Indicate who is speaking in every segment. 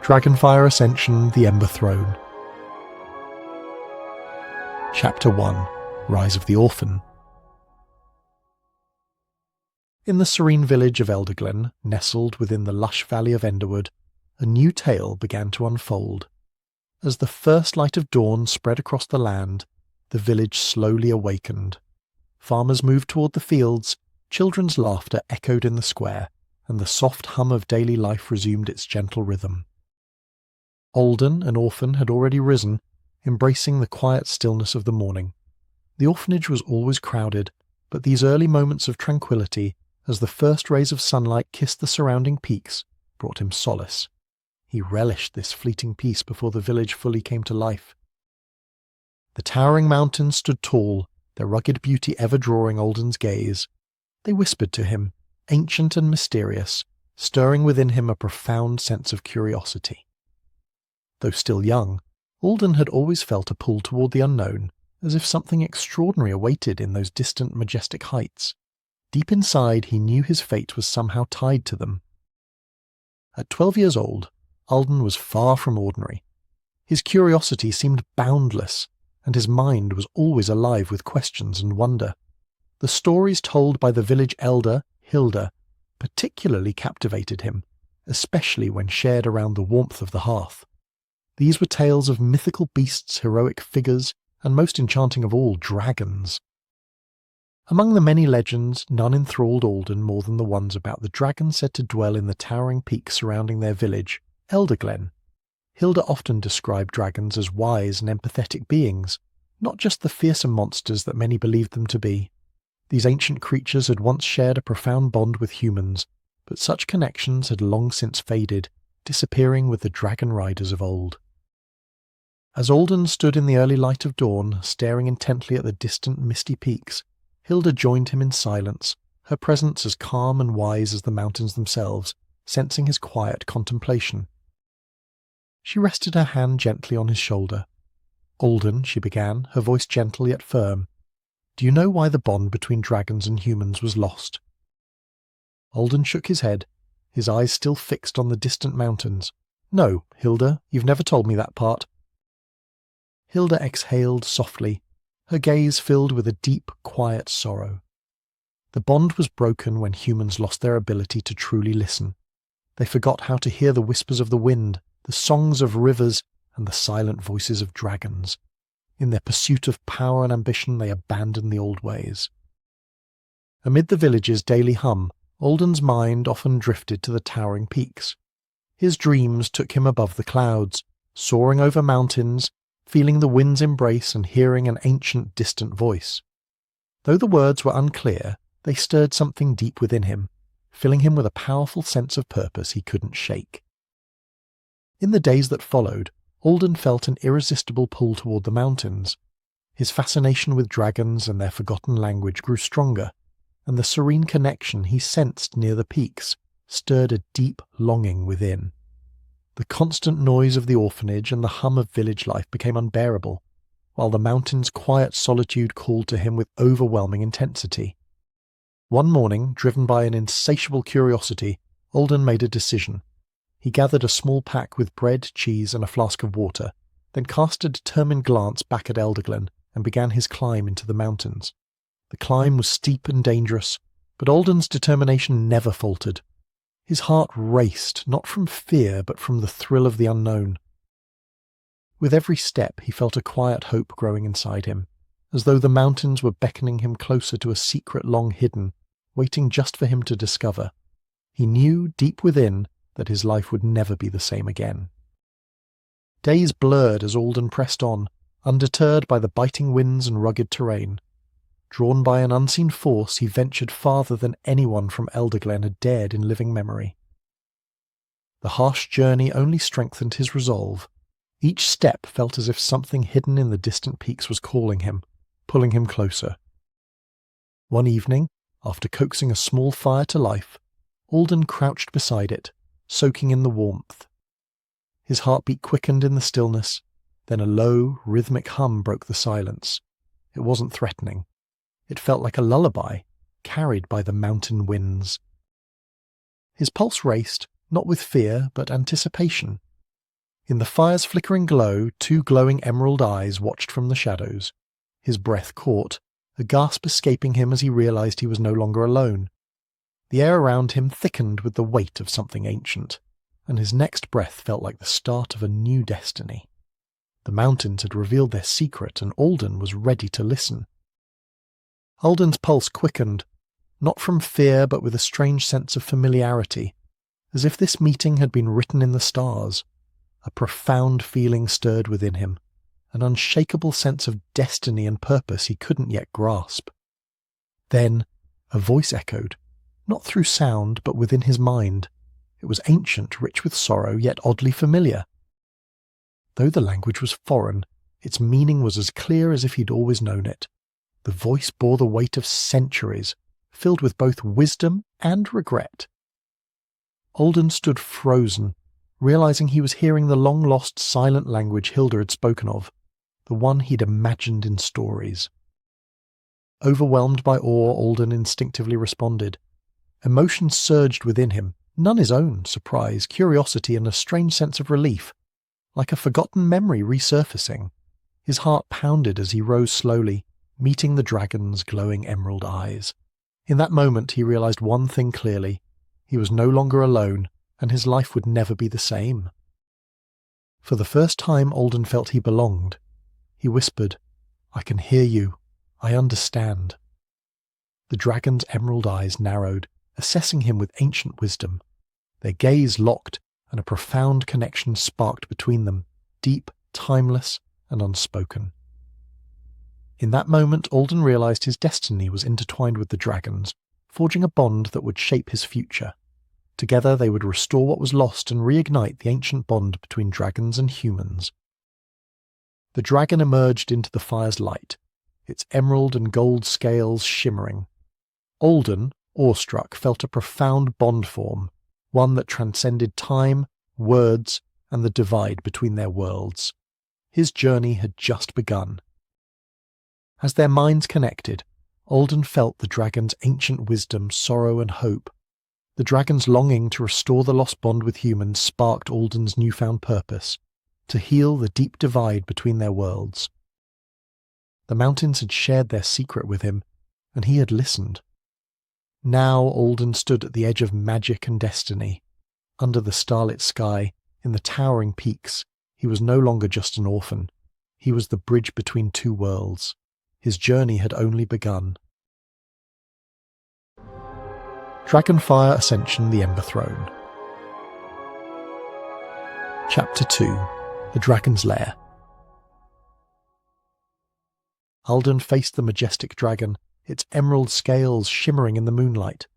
Speaker 1: Dragonfire Ascension, the Ember Throne. Chapter 1 Rise of the Orphan. In the serene village of Elderglen, nestled within the lush valley of Enderwood, a new tale began to unfold. As the first light of dawn spread across the land, the village slowly awakened. Farmers moved toward the fields, children's laughter echoed in the square, and the soft hum of daily life resumed its gentle rhythm. Alden, an orphan, had already risen, embracing the quiet stillness of the morning. The orphanage was always crowded, but these early moments of tranquility, as the first rays of sunlight kissed the surrounding peaks, brought him solace. He relished this fleeting peace before the village fully came to life. The towering mountains stood tall, their rugged beauty ever drawing Alden's gaze. They whispered to him, ancient and mysterious, stirring within him a profound sense of curiosity. Though still young, Alden had always felt a pull toward the unknown, as if something extraordinary awaited in those distant, majestic heights. Deep inside, he knew his fate was somehow tied to them. At 12 years old, Alden was far from ordinary. His curiosity seemed boundless, and his mind was always alive with questions and wonder. The stories told by the village elder, Hilda, particularly captivated him, especially when shared around the warmth of the hearth. These were tales of mythical beasts, heroic figures, and most enchanting of all, dragons. Among the many legends, none enthralled Alden more than the ones about the dragon said to dwell in the towering peaks surrounding their village, Elderglen. Hilda often described dragons as wise and empathetic beings, not just the fearsome monsters that many believed them to be. These ancient creatures had once shared a profound bond with humans, but such connections had long since faded, disappearing with the dragon riders of old. As Alden stood in the early light of dawn, staring intently at the distant misty peaks, Hilda joined him in silence, her presence as calm and wise as the mountains themselves, sensing his quiet contemplation. She rested her hand gently on his shoulder. "Alden," she began, her voice gentle yet firm, "do you know why the bond between dragons and humans was lost?" Alden shook his head, his eyes still fixed on the distant mountains. "No, Hilda, you've never told me that part." Hilda exhaled softly, her gaze filled with a deep, quiet sorrow. The bond was broken when humans lost their ability to truly listen. They forgot how to hear the whispers of the wind, the songs of rivers, and the silent voices of dragons. In their pursuit of power and ambition, they abandoned the old ways. Amid the village's daily hum, Alden's mind often drifted to the towering peaks. His dreams took him above the clouds, soaring over mountains, feeling the wind's embrace and hearing an ancient, distant voice. Though the words were unclear, they stirred something deep within him, filling him with a powerful sense of purpose he couldn't shake. In the days that followed, Alden felt an irresistible pull toward the mountains. His fascination with dragons and their forgotten language grew stronger, and the serene connection he sensed near the peaks stirred a deep longing within. The constant noise of the orphanage and the hum of village life became unbearable, while the mountain's quiet solitude called to him with overwhelming intensity. One morning, driven by an insatiable curiosity, Alden made a decision. He gathered a small pack with bread, cheese, and a flask of water, then cast a determined glance back at Elderglen and began his climb into the mountains. The climb was steep and dangerous, but Alden's determination never faltered. His heart raced, not from fear, but from the thrill of the unknown. With every step, he felt a quiet hope growing inside him, as though the mountains were beckoning him closer to a secret long hidden, waiting just for him to discover. He knew, deep within, that his life would never be the same again. Days blurred as Alden pressed on, undeterred by the biting winds and rugged terrain. Drawn by an unseen force, he ventured farther than anyone from Elderglen had dared in living memory. The harsh journey only strengthened his resolve. Each step felt as if something hidden in the distant peaks was calling him, pulling him closer. One evening, after coaxing a small fire to life, Alden crouched beside it, soaking in the warmth. His heartbeat quickened in the stillness, then a low, rhythmic hum broke the silence. It wasn't threatening. It felt like a lullaby, carried by the mountain winds. His pulse raced, not with fear, but anticipation. In the fire's flickering glow, 2 glowing emerald eyes watched from the shadows. His breath caught, a gasp escaping him as he realized he was no longer alone. The air around him thickened with the weight of something ancient, and his next breath felt like the start of a new destiny. The mountains had revealed their secret, and Alden was ready to listen. Alden's pulse quickened, not from fear but with a strange sense of familiarity, as if this meeting had been written in the stars. A profound feeling stirred within him, an unshakable sense of destiny and purpose he couldn't yet grasp. Then a voice echoed, not through sound but within his mind. It was ancient, rich with sorrow, yet oddly familiar. Though the language was foreign, its meaning was as clear as if he'd always known it. The voice bore the weight of centuries, filled with both wisdom and regret. Alden stood frozen, realizing he was hearing the long-lost silent language Hilda had spoken of, the one he'd imagined in stories. Overwhelmed by awe, Alden instinctively responded. Emotions surged within him, none his own: surprise, curiosity, and a strange sense of relief, like a forgotten memory resurfacing. His heart pounded as he rose slowly, meeting the dragon's glowing emerald eyes. In that moment he realized one thing clearly: he was no longer alone, and his life would never be the same. For the first time Alden felt he belonged. He whispered, "I can hear you. I understand." The dragon's emerald eyes narrowed, assessing him with ancient wisdom. Their gaze locked, and a profound connection sparked between them, deep, timeless, and unspoken. In that moment Alden realized his destiny was intertwined with the dragon's, forging a bond that would shape his future. Together they would restore what was lost and reignite the ancient bond between dragons and humans. The dragon emerged into the fire's light, its emerald and gold scales shimmering. Alden, awestruck, felt a profound bond form, one that transcended time, words, and the divide between their worlds. His journey had just begun. As their minds connected, Alden felt the dragon's ancient wisdom, sorrow, and hope. The dragon's longing to restore the lost bond with humans sparked Alden's newfound purpose, to heal the deep divide between their worlds. The mountains had shared their secret with him, and he had listened. Now Alden stood at the edge of magic and destiny. Under the starlit sky, in the towering peaks, he was no longer just an orphan. He was the bridge between 2 worlds. His journey had only begun. Dragonfire Ascension, the Ember Throne. Chapter 2. The Dragon's Lair. Alden faced the majestic dragon, its emerald scales shimmering in the moonlight.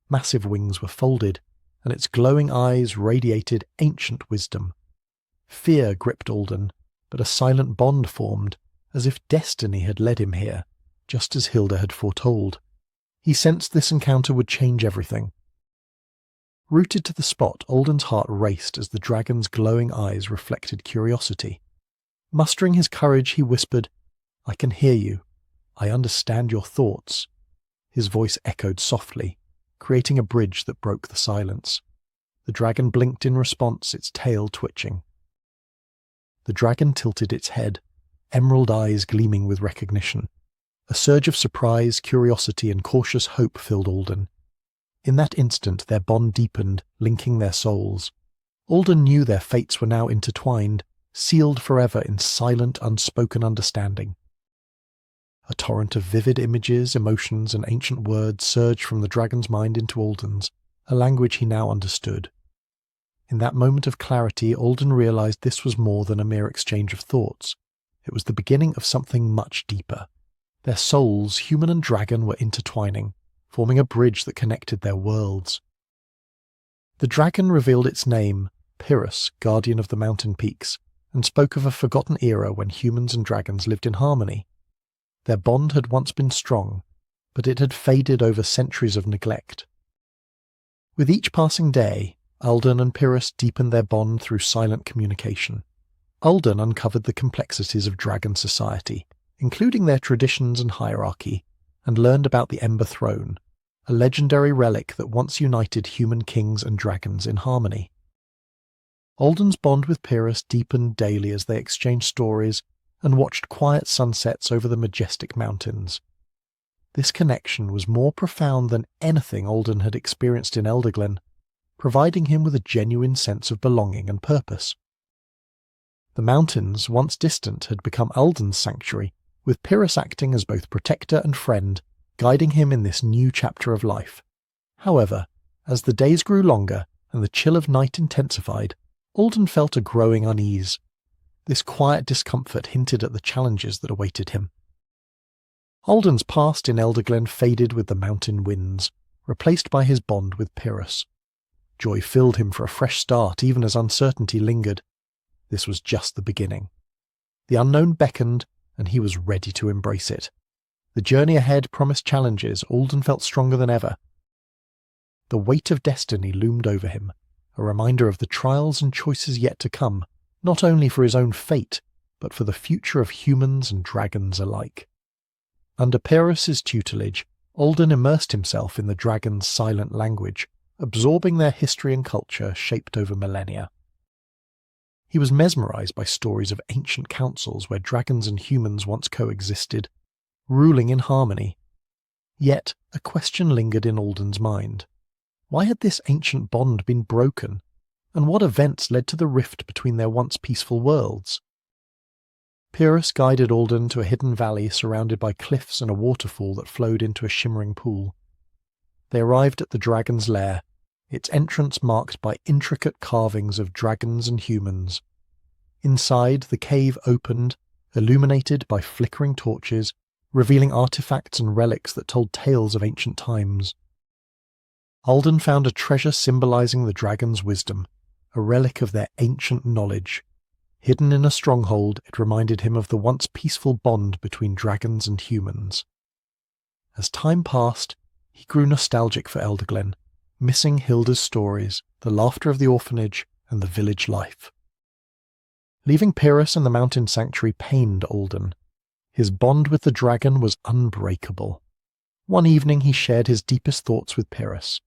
Speaker 1: Massive wings were folded, and its glowing eyes radiated ancient wisdom. Fear gripped Alden, but a silent bond formed, as if destiny had led him here, just as Hilda had foretold. He sensed this encounter would change everything. Rooted to the spot, Alden's heart raced as the dragon's glowing eyes reflected curiosity. Mustering his courage, he whispered, "I can hear you. I understand your thoughts." His voice echoed softly, creating a bridge that broke the silence. The dragon blinked in response, its tail twitching. The dragon tilted its head, emerald eyes gleaming with recognition. A surge of surprise, curiosity, and cautious hope filled Alden. In that instant their bond deepened, linking their souls. Alden knew their fates were now intertwined, sealed forever in silent, unspoken understanding. A torrent of vivid images, emotions, and ancient words surged from the dragon's mind into Alden's, a language he now understood. In that moment of clarity, Alden realized this was more than a mere exchange of thoughts. It was the beginning of something much deeper. Their souls, human and dragon, were intertwining, forming a bridge that connected their worlds. The dragon revealed its name, Pyrrhus, guardian of the mountain peaks, and spoke of a forgotten era when humans and dragons lived in harmony. Their bond had once been strong, but it had faded over centuries of neglect. With each passing day, Alden and Pyrrhus deepened their bond through silent communication. Alden uncovered the complexities of dragon society, including their traditions and hierarchy, and learned about the Ember Throne, a legendary relic that once united human kings and dragons in harmony. Alden's bond with Pyrrhus deepened daily as they exchanged stories and watched quiet sunsets over the majestic mountains. This connection was more profound than anything Alden had experienced in Elderglen, providing him with a genuine sense of belonging and purpose. The mountains, once distant, had become Alden's sanctuary, with Pyrrhus acting as both protector and friend, guiding him in this new chapter of life. However, as the days grew longer and the chill of night intensified, Alden felt a growing unease. This quiet discomfort hinted at the challenges that awaited him. Alden's past in Elderglen faded with the mountain winds, replaced by his bond with Pyrrhus. Joy filled him for a fresh start even as uncertainty lingered. This was just the beginning. The unknown beckoned, and he was ready to embrace it. The journey ahead promised challenges. Alden felt stronger than ever. The weight of destiny loomed over him, a reminder of the trials and choices yet to come, not only for his own fate, but for the future of humans and dragons alike. Under Pyrrhus's tutelage, Alden immersed himself in the dragons' silent language, absorbing their history and culture shaped over millennia. He was mesmerized by stories of ancient councils where dragons and humans once coexisted, ruling in harmony. Yet a question lingered in Alden's mind. Why had this ancient bond been broken, and what events led to the rift between their once peaceful worlds? Pyrrhus guided Alden to a hidden valley surrounded by cliffs and a waterfall that flowed into a shimmering pool. They arrived at the dragon's lair, its entrance marked by intricate carvings of dragons and humans. Inside, the cave opened, illuminated by flickering torches, revealing artifacts and relics that told tales of ancient times. Alden found a treasure symbolizing the dragon's wisdom, a relic of their ancient knowledge. Hidden in a stronghold, it reminded him of the once peaceful bond between dragons and humans. As time passed, he grew nostalgic for Elderglen, missing Hilda's stories, the laughter of the orphanage, and the village life. Leaving Pyrrhus and the mountain sanctuary pained Alden. His bond with the dragon was unbreakable. One evening he shared his deepest thoughts with Pyrrhus.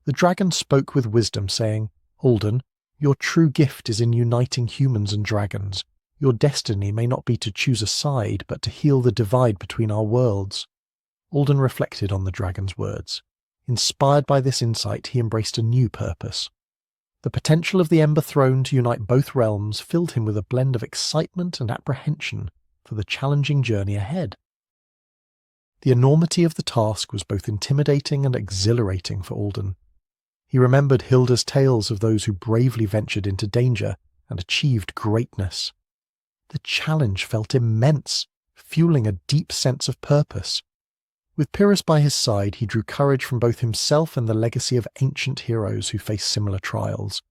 Speaker 1: The dragon spoke with wisdom, saying, "Alden, your true gift is in uniting humans and dragons. Your destiny may not be to choose a side, but to heal the divide between our worlds." Alden reflected on the dragon's words. Inspired by this insight, he embraced a new purpose. The potential of the Ember Throne to unite both realms filled him with a blend of excitement and apprehension for the challenging journey ahead. The enormity of the task was both intimidating and exhilarating for Alden. He remembered Hilda's tales of those who bravely ventured into danger and achieved greatness. The challenge felt immense, fueling a deep sense of purpose. With Pyrrhus by his side, he drew courage from both himself and the legacy of ancient heroes who faced similar trials.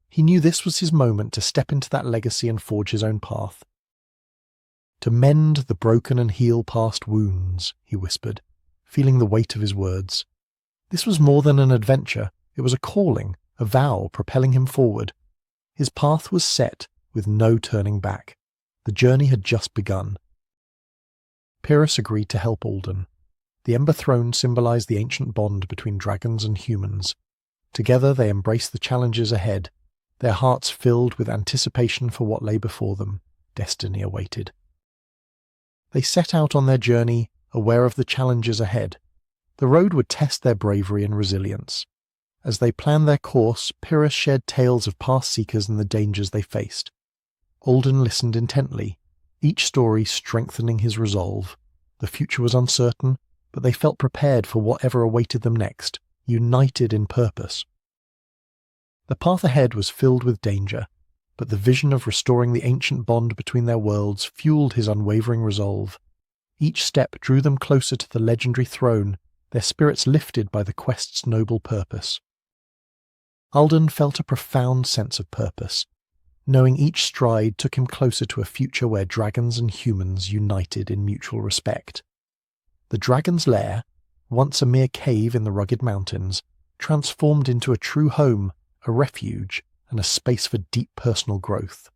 Speaker 1: He knew this was his moment to step into that legacy and forge his own path. "To mend the broken and heal past wounds," he whispered, feeling the weight of his words. This was more than an adventure. It was a calling, a vow propelling him forward. His path was set, with no turning back. The journey had just begun. Pyrrhus agreed to help Alden. The Ember Throne symbolized the ancient bond between dragons and humans. Together they embraced the challenges ahead, their hearts filled with anticipation for what lay before them. Destiny awaited. They set out on their journey, aware of the challenges ahead. The road would test their bravery and resilience. As they planned their course, Pyrrhus shared tales of past seekers and the dangers they faced. Alden listened intently, each story strengthening his resolve. The future was uncertain, but they felt prepared for whatever awaited them next, united in purpose. The path ahead was filled with danger, but the vision of restoring the ancient bond between their worlds fueled his unwavering resolve. Each step drew them closer to the legendary throne, their spirits lifted by the quest's noble purpose. Alden felt a profound sense of purpose, knowing each stride took him closer to a future where dragons and humans united in mutual respect. The dragon's lair, once a mere cave in the rugged mountains, transformed into a true home, a refuge, and a space for deep personal growth.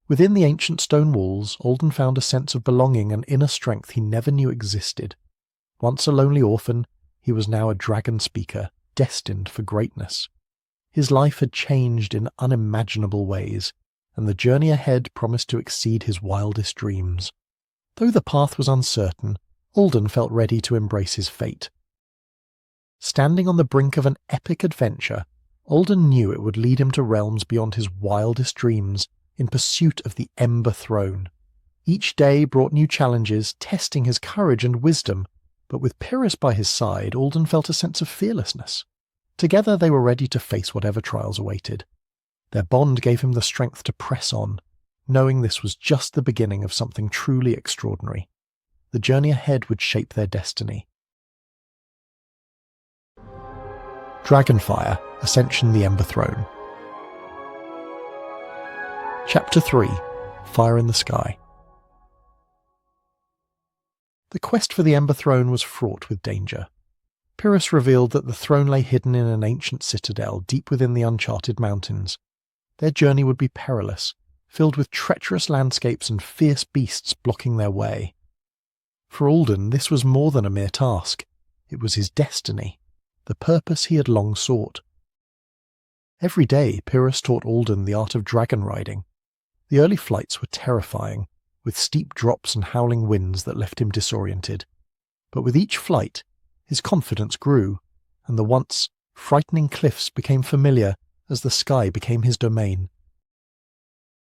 Speaker 1: Within the ancient stone walls, Alden found a sense of belonging and inner strength he never knew existed. Once a lonely orphan, he was now a dragon speaker, destined for greatness. His life had changed in unimaginable ways, and the journey ahead promised to exceed his wildest dreams. Though the path was uncertain, Alden felt ready to embrace his fate. Standing on the brink of an epic adventure, Alden knew it would lead him to realms beyond his wildest dreams, in pursuit of the Ember Throne. Each day brought new challenges, testing his courage and wisdom, but with Pyrrhus by his side, Alden felt a sense of fearlessness. Together they were ready to face whatever trials awaited. Their bond gave him the strength to press on, knowing this was just the beginning of something truly extraordinary. The journey ahead would shape their destiny. Dragonfire Ascension, the Ember Throne. Chapter 3 – Fire in the Sky. The quest for the Ember Throne was fraught with danger. Pyrrhus revealed that the throne lay hidden in an ancient citadel deep within the uncharted mountains. Their journey would be perilous, filled with treacherous landscapes and fierce beasts blocking their way. For Alden, this was more than a mere task. It was his destiny, the purpose he had long sought. Every day, Pyrrhus taught Alden the art of dragon riding. The early flights were terrifying, with steep drops and howling winds that left him disoriented. But with each flight, his confidence grew, and the once frightening cliffs became familiar as the sky became his domain.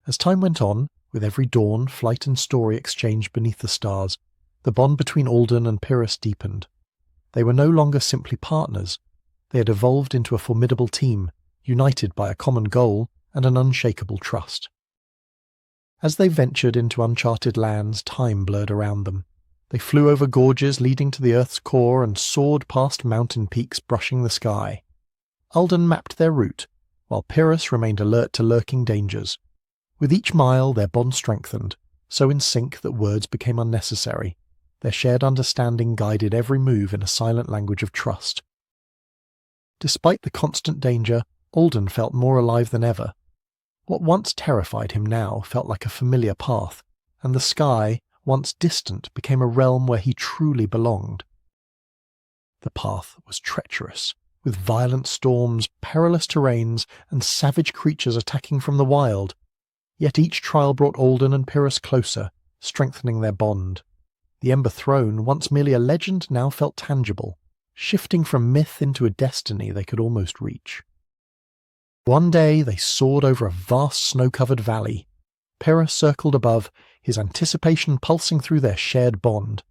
Speaker 1: As time went on, with every dawn, flight and story exchanged beneath the stars, the bond between Alden and Pyrrhus deepened. They were no longer simply partners. They had evolved into a formidable team, united by a common goal and an unshakable trust. As they ventured into uncharted lands, time blurred around them. They flew over gorges leading to the Earth's core and soared past mountain peaks brushing the sky. Alden mapped their route, while Pyrrhus remained alert to lurking dangers. With each mile, their bond strengthened, so in sync that words became unnecessary. Their shared understanding guided every move in a silent language of trust. Despite the constant danger, Alden felt more alive than ever. What once terrified him now felt like a familiar path, and the sky, once distant, became a realm where he truly belonged. The path was treacherous, with violent storms, perilous terrains, and savage creatures attacking from the wild. Yet each trial brought Alden and Pyrrhus closer, strengthening their bond. The Ember Throne, once merely a legend, now felt tangible, shifting from myth into a destiny they could almost reach. One day they soared over a vast snow-covered valley. Pyrrhus circled above, his anticipation pulsing through their shared bond.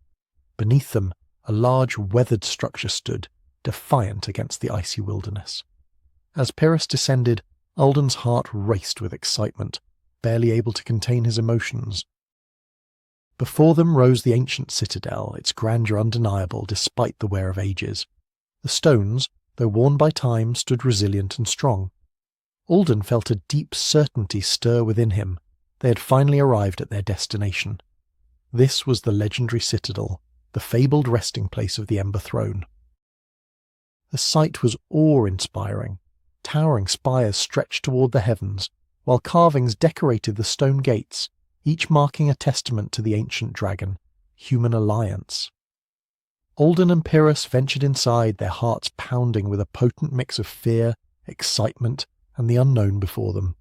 Speaker 1: Beneath them, a large weathered structure stood, defiant against the icy wilderness. As Pyrrhus descended, Alden's heart raced with excitement, barely able to contain his emotions. Before them rose the ancient citadel, its grandeur undeniable despite the wear of ages. The stones, though worn by time, stood resilient and strong. Alden felt a deep certainty stir within him. They had finally arrived at their destination. This was the legendary citadel, the fabled resting place of the Ember Throne. The sight was awe-inspiring. Towering spires stretched toward the heavens, while carvings decorated the stone gates, each marking a testament to the ancient dragon, human alliance. Alden and Pyrrhus ventured inside, their hearts pounding with a potent mix of fear, excitement, and the unknown before them.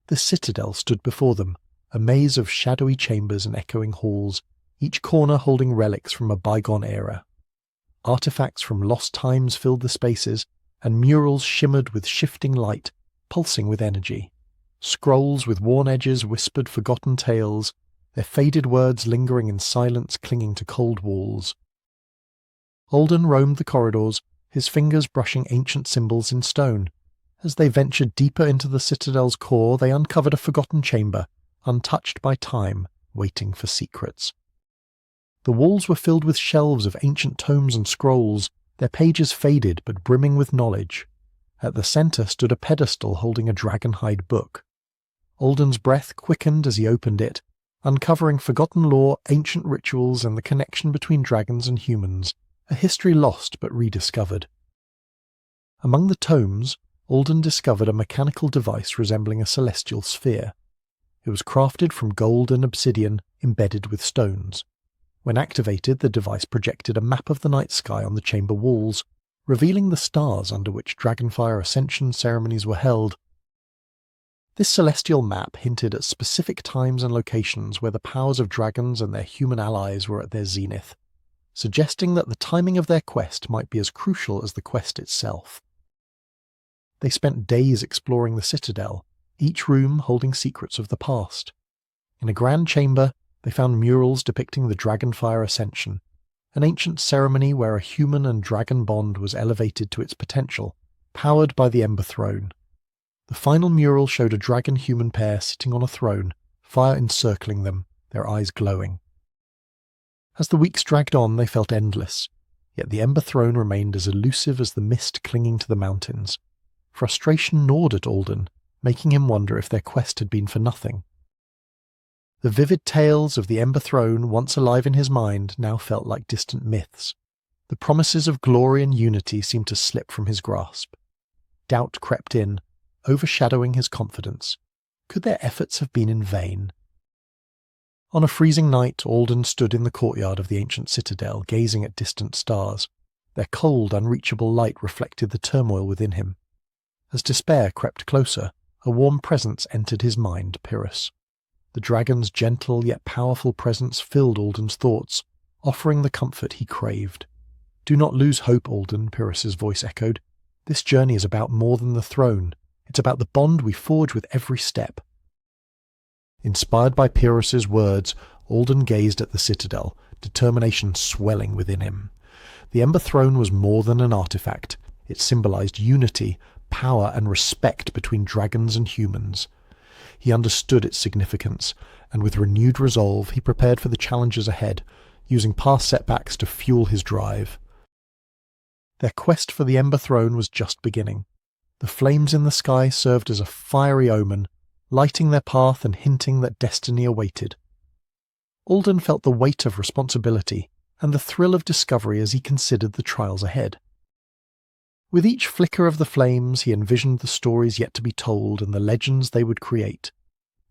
Speaker 1: The citadel stood before them, a maze of shadowy chambers and echoing halls, each corner holding relics from a bygone era. Artifacts from lost times filled the spaces, and murals shimmered with shifting light, pulsing with energy. Scrolls with worn edges whispered forgotten tales, their faded words lingering in silence clinging to cold walls. Alden roamed the corridors, his fingers brushing ancient symbols in stone. As they ventured deeper into the citadel's core, they uncovered a forgotten chamber, untouched by time, waiting for secrets. The walls were filled with shelves of ancient tomes and scrolls, their pages faded but brimming with knowledge. At the centre stood a pedestal holding a dragon-hide book. Alden's breath quickened as he opened it, uncovering forgotten lore, ancient rituals, and the connection between dragons and humans, a history lost but rediscovered. Among the tomes, Alden discovered a mechanical device resembling a celestial sphere. It was crafted from gold and obsidian, embedded with stones. When activated, the device projected a map of the night sky on the chamber walls, revealing the stars under which Dragonfire Ascension ceremonies were held. This celestial map hinted at specific times and locations where the powers of dragons and their human allies were at their zenith, suggesting that the timing of their quest might be as crucial as the quest itself. They spent days exploring the citadel, each room holding secrets of the past. In a grand chamber, they found murals depicting the Dragonfire Ascension, an ancient ceremony where a human and dragon bond was elevated to its potential, powered by the Ember Throne. The final mural showed a dragon-human pair sitting on a throne, fire encircling them, their eyes glowing. As the weeks dragged on, they felt endless, yet the Ember Throne remained as elusive as the mist clinging to the mountains. Frustration gnawed at Alden, making him wonder if their quest had been for nothing. The vivid tales of the Ember Throne, once alive in his mind, now felt like distant myths. The promises of glory and unity seemed to slip from his grasp. Doubt crept in, overshadowing his confidence. Could their efforts have been in vain? On a freezing night, Alden stood in the courtyard of the ancient citadel, gazing at distant stars. Their cold, unreachable light reflected the turmoil within him. As despair crept closer, a warm presence entered his mind, Pyrrhus. The dragon's gentle yet powerful presence filled Alden's thoughts, offering the comfort he craved. "Do not lose hope, Alden," Pyrrhus's voice echoed. "This journey is about more than the throne. It's about the bond we forge with every step." Inspired by Pyrrhus's words, Alden gazed at the citadel, determination swelling within him. The Ember Throne was more than an artifact. It symbolized unity, power and respect between dragons and humans. He understood its significance, and with renewed resolve he prepared for the challenges ahead, using past setbacks to fuel his drive. Their quest for the Ember Throne was just beginning. The flames in the sky served as a fiery omen, lighting their path and hinting that destiny awaited. Alden felt the weight of responsibility and the thrill of discovery as he considered the trials ahead. With each flicker of the flames, he envisioned the stories yet to be told and the legends they would create.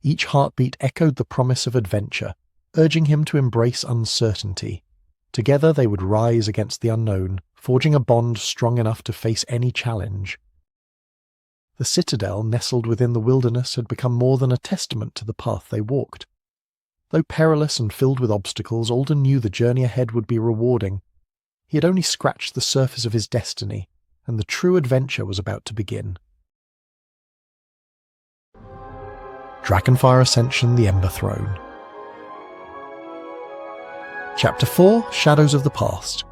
Speaker 1: Each heartbeat echoed the promise of adventure, urging him to embrace uncertainty. Together they would rise against the unknown, forging a bond strong enough to face any challenge. The citadel, nestled within the wilderness, had become more than a testament to the path they walked. Though perilous and filled with obstacles, Alden knew the journey ahead would be rewarding. He had only scratched the surface of his destiny, and the true adventure was about to begin. Dragonfire Ascension, the Ember Throne. Chapter 4, Shadows of the Past.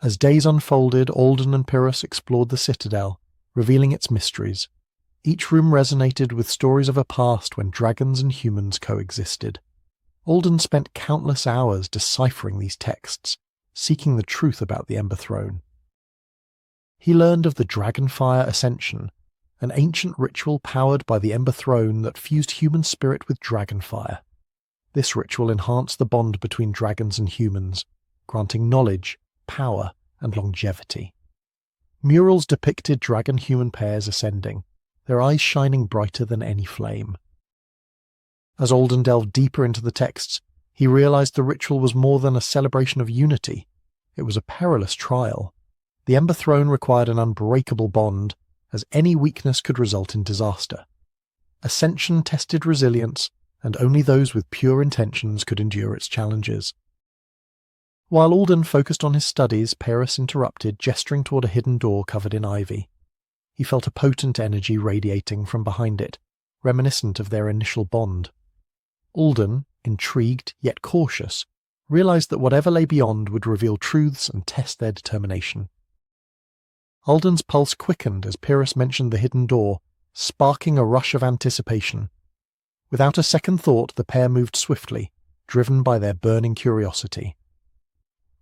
Speaker 1: As days unfolded, Alden and Pyrrhus explored the citadel, revealing its mysteries. Each room resonated with stories of a past when dragons and humans coexisted. Alden spent countless hours deciphering these texts, seeking the truth about the Ember Throne. He learned of the Dragonfire Ascension, an ancient ritual powered by the Ember Throne that fused human spirit with dragonfire. This ritual enhanced the bond between dragons and humans, granting knowledge, power, and longevity. Murals depicted dragon-human pairs ascending, their eyes shining brighter than any flame. As Alden delved deeper into the texts, he realized the ritual was more than a celebration of unity. It was a perilous trial. The Ember Throne required an unbreakable bond, as any weakness could result in disaster. Ascension tested resilience, and only those with pure intentions could endure its challenges. While Alden focused on his studies, Pyrrhus interrupted, gesturing toward a hidden door covered in ivy. He felt a potent energy radiating from behind it, reminiscent of their initial bond. Alden, intrigued yet cautious, realized that whatever lay beyond would reveal truths and test their determination. Alden's pulse quickened as Pyrrhus mentioned the hidden door, sparking a rush of anticipation. Without a second thought, the pair moved swiftly, driven by their burning curiosity.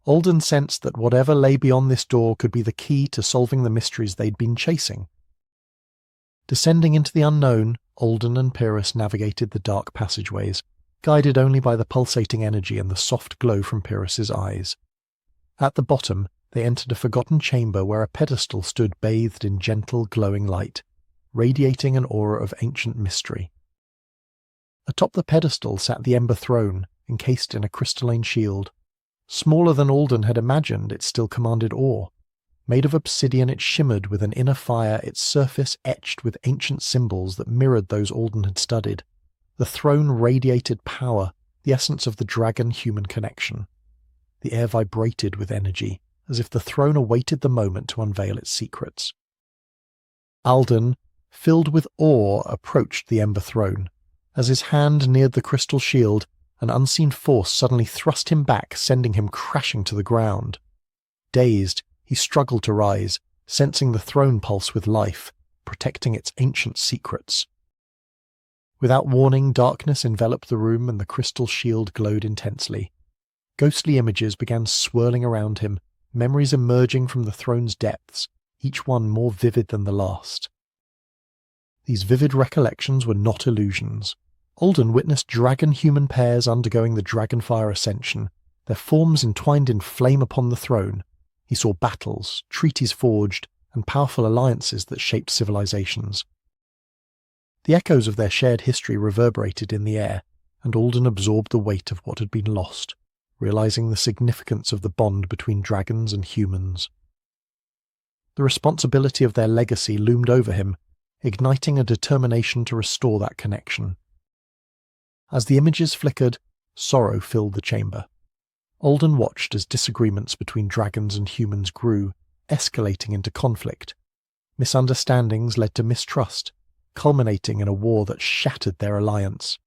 Speaker 1: Alden sensed that whatever lay beyond this door could be the key to solving the mysteries they'd been chasing. Descending into the unknown, Alden and Pyrrhus navigated the dark passageways, guided only by the pulsating energy and the soft glow from Pyrrhus's eyes. At the bottom, they entered a forgotten chamber where a pedestal stood bathed in gentle, glowing light, radiating an aura of ancient mystery. Atop the pedestal sat the Ember Throne, encased in a crystalline shield. Smaller than Alden had imagined, it still commanded awe. Made of obsidian, it shimmered with an inner fire, its surface etched with ancient symbols that mirrored those Alden had studied. The throne radiated power, the essence of the dragon-human connection. The air vibrated with energy, as if the throne awaited the moment to unveil its secrets. Alden, filled with awe, approached the Ember Throne. As his hand neared the crystal shield, an unseen force suddenly thrust him back, sending him crashing to the ground. Dazed, he struggled to rise, sensing the throne pulse with life, protecting its ancient secrets. Without warning, darkness enveloped the room and the crystal shield glowed intensely. Ghostly images began swirling around him, memories emerging from the throne's depths, each one more vivid than the last. These vivid recollections were not illusions. Alden witnessed dragon-human pairs undergoing the Dragonfire Ascension, their forms entwined in flame upon the throne. He saw battles, treaties forged, and powerful alliances that shaped civilizations. The echoes of their shared history reverberated in the air, and Alden absorbed the weight of what had been lost, realizing the significance of the bond between dragons and humans. The responsibility of their legacy loomed over him, igniting a determination to restore that connection. As the images flickered, sorrow filled the chamber. Alden watched as disagreements between dragons and humans grew, escalating into conflict. Misunderstandings led to mistrust, culminating in a war that shattered their alliance.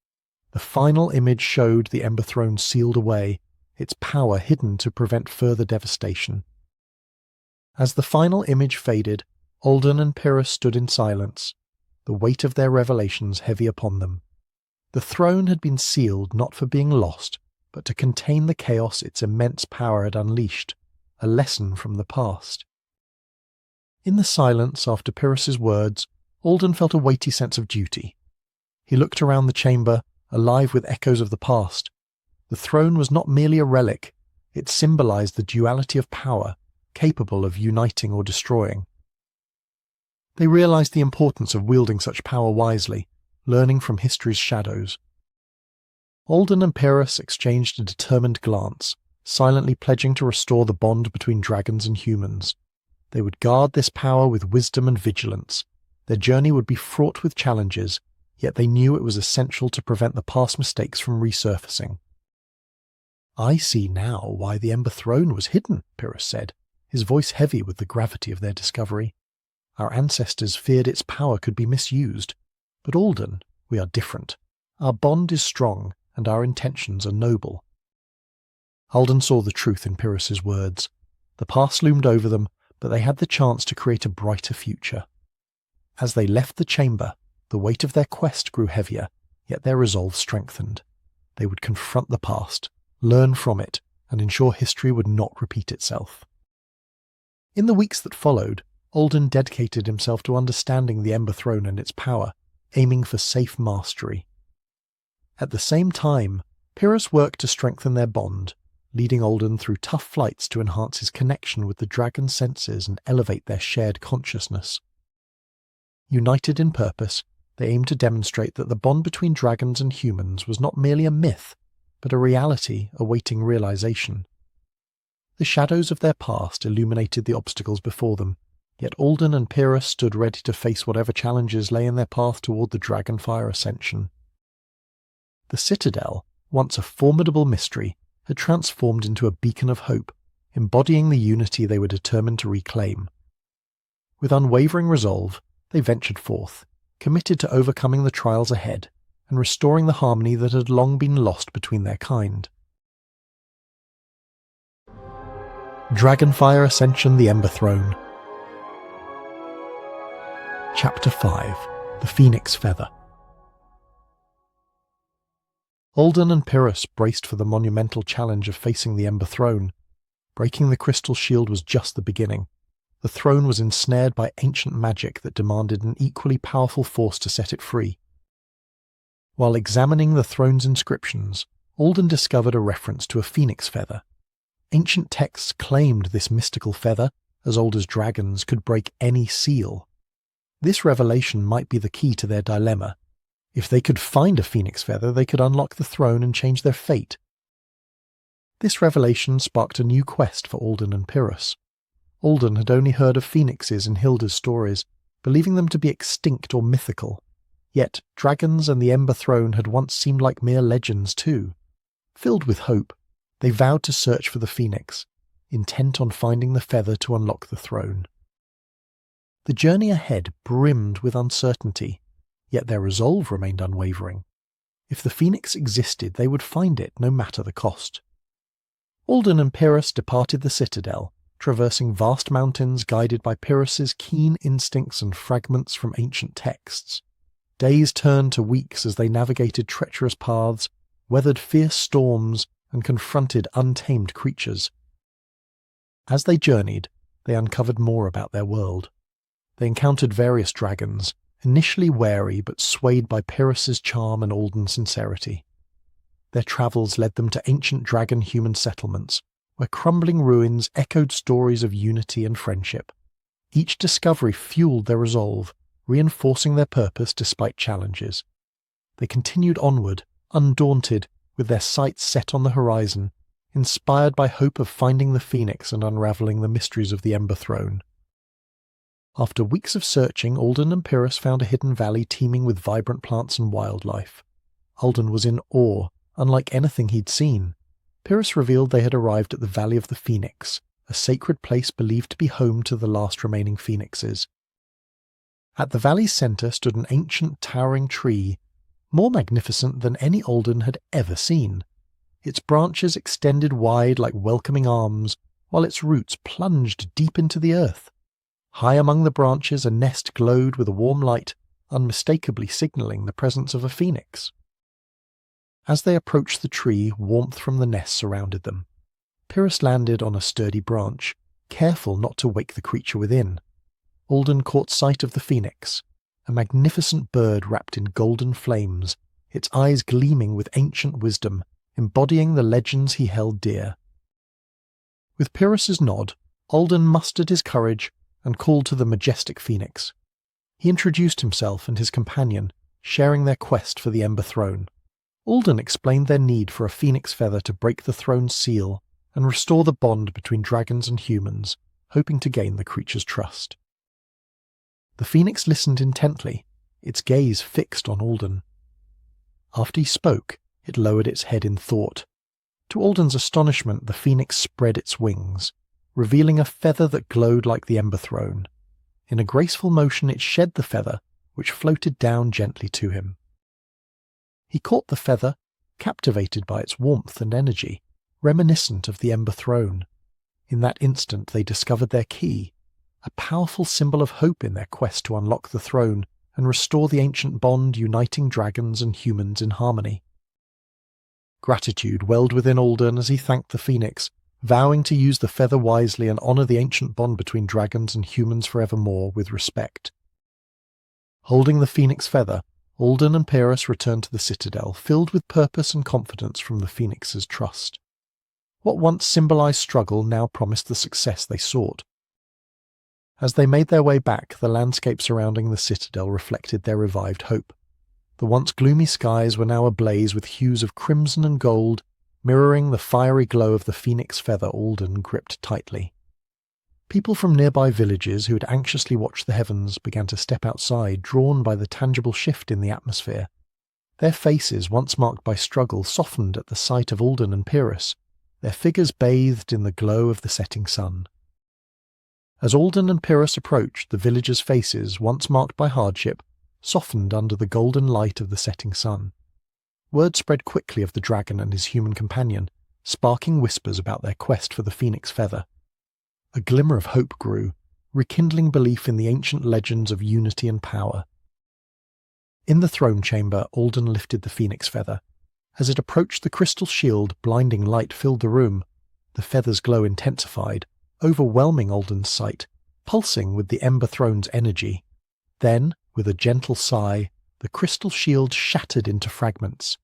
Speaker 1: The final image showed the Ember Throne sealed away, its power hidden to prevent further devastation. As the final image faded, Alden and Pyrrhus stood in silence, the weight of their revelations heavy upon them. The throne had been sealed not for being lost, but to contain the chaos its immense power had unleashed, a lesson from the past. In the silence after Pyrrhus's words, Alden felt a weighty sense of duty. He looked around the chamber, alive with echoes of the past. The throne was not merely a relic, it symbolized the duality of power, capable of uniting or destroying. They realized the importance of wielding such power wisely, learning from history's shadows. Alden and Pyrrhus exchanged a determined glance, silently pledging to restore the bond between dragons and humans. They would guard this power with wisdom and vigilance. Their journey would be fraught with challenges, yet they knew it was essential to prevent the past mistakes from resurfacing. "I see now why the Ember Throne was hidden," Pyrrhus said, his voice heavy with the gravity of their discovery. "Our ancestors feared its power could be misused. But Alden, we are different. Our bond is strong, and our intentions are noble." Alden saw the truth in Pyrrhus's words. The past loomed over them, but they had the chance to create a brighter future. As they left the chamber, the weight of their quest grew heavier, yet their resolve strengthened. They would confront the past, learn from it, and ensure history would not repeat itself. In the weeks that followed, Alden dedicated himself to understanding the Ember Throne and its power, aiming for safe mastery. At the same time, Pyrrhus worked to strengthen their bond, leading Alden through tough flights to enhance his connection with the dragon's senses and elevate their shared consciousness. United in purpose, they aimed to demonstrate that the bond between dragons and humans was not merely a myth, but a reality awaiting realization. The shadows of their past illuminated the obstacles before them, yet Alden and Pyrrhus stood ready to face whatever challenges lay in their path toward the Dragonfire Ascension. The Citadel, once a formidable mystery, had transformed into a beacon of hope, embodying the unity they were determined to reclaim. With unwavering resolve, they ventured forth, committed to overcoming the trials ahead, and restoring the harmony that had long been lost between their kind. Dragonfire Ascension, the Ember Throne. Chapter 5. The Phoenix Feather. Alden and Pyrrhus braced for the monumental challenge of facing the Ember Throne. Breaking the crystal shield was just the beginning. The throne was ensnared by ancient magic that demanded an equally powerful force to set it free. While examining the throne's inscriptions, Alden discovered a reference to a phoenix feather. Ancient texts claimed this mystical feather, as old as dragons, could break any seal. This revelation might be the key to their dilemma. If they could find a phoenix feather, they could unlock the throne and change their fate. This revelation sparked a new quest for Alden and Pyrrhus. Alden had only heard of phoenixes in Hilda's stories, believing them to be extinct or mythical. Yet dragons and the Ember Throne had once seemed like mere legends too. Filled with hope, they vowed to search for the phoenix, intent on finding the feather to unlock the throne. The journey ahead brimmed with uncertainty, yet their resolve remained unwavering. If the phoenix existed, they would find it, no matter the cost. Alden and Pyrrhus departed the citadel, traversing vast mountains guided by Pyrrhus's keen instincts and fragments from ancient texts. Days turned to weeks as they navigated treacherous paths, weathered fierce storms, and confronted untamed creatures. As they journeyed, they uncovered more about their world. They encountered various dragons, initially wary but swayed by Pyrrhus's charm and Alden's sincerity. Their travels led them to ancient dragon-human settlements, where crumbling ruins echoed stories of unity and friendship. Each discovery fueled their resolve, reinforcing their purpose despite challenges. They continued onward, undaunted, with their sights set on the horizon, inspired by hope of finding the phoenix and unravelling the mysteries of the Ember Throne. After weeks of searching, Alden and Pyrrhus found a hidden valley teeming with vibrant plants and wildlife. Alden was in awe, unlike anything he'd seen. Pyrrhus revealed they had arrived at the Valley of the Phoenix, a sacred place believed to be home to the last remaining phoenixes. At the valley's centre stood an ancient towering tree, more magnificent than any Alden had ever seen. Its branches extended wide like welcoming arms, while its roots plunged deep into the earth. High among the branches a nest glowed with a warm light, unmistakably signalling the presence of a phoenix. As they approached the tree, warmth from the nest surrounded them. Pyrrhus landed on a sturdy branch, careful not to wake the creature within. Alden caught sight of the phoenix, a magnificent bird wrapped in golden flames, its eyes gleaming with ancient wisdom, embodying the legends he held dear. With Pyrrhus's nod, Alden mustered his courage and called to the majestic phoenix. He introduced himself and his companion, sharing their quest for the Ember Throne. Alden explained their need for a phoenix feather to break the throne's seal and restore the bond between dragons and humans, hoping to gain the creature's trust. The phoenix listened intently, its gaze fixed on Alden. After he spoke, it lowered its head in thought. To Alden's astonishment, the phoenix spread its wings, revealing a feather that glowed like the Ember Throne. In a graceful motion it shed the feather, which floated down gently to him. He caught the feather, captivated by its warmth and energy, reminiscent of the Ember Throne. In that instant they discovered their key, a powerful symbol of hope in their quest to unlock the throne and restore the ancient bond uniting dragons and humans in harmony. Gratitude welled within Alden as he thanked the phoenix, vowing to use the feather wisely and honour the ancient bond between dragons and humans forevermore with respect. Holding the phoenix feather, Alden and Pyrrhus returned to the citadel, filled with purpose and confidence from the phoenix's trust. What once symbolised struggle now promised the success they sought. As they made their way back, the landscape surrounding the citadel reflected their revived hope. The once gloomy skies were now ablaze with hues of crimson and gold, mirroring the fiery glow of the phoenix feather Alden gripped tightly. People from nearby villages who had anxiously watched the heavens began to step outside, drawn by the tangible shift in the atmosphere. Their faces, once marked by struggle, softened at the sight of Alden and Pyrrhus, their figures bathed in the glow of the setting sun. As Alden and Pyrrhus approached, the villagers' faces, once marked by hardship, softened under the golden light of the setting sun. Word spread quickly of the dragon and his human companion, sparking whispers about their quest for the phoenix feather. A glimmer of hope grew, rekindling belief in the ancient legends of unity and power. In the throne chamber, Alden lifted the phoenix feather. As it approached the crystal shield, blinding light filled the room. The feather's glow intensified, overwhelming Alden's sight, pulsing with the Ember Throne's energy. Then, with a gentle sigh, the crystal shield shattered into fragments.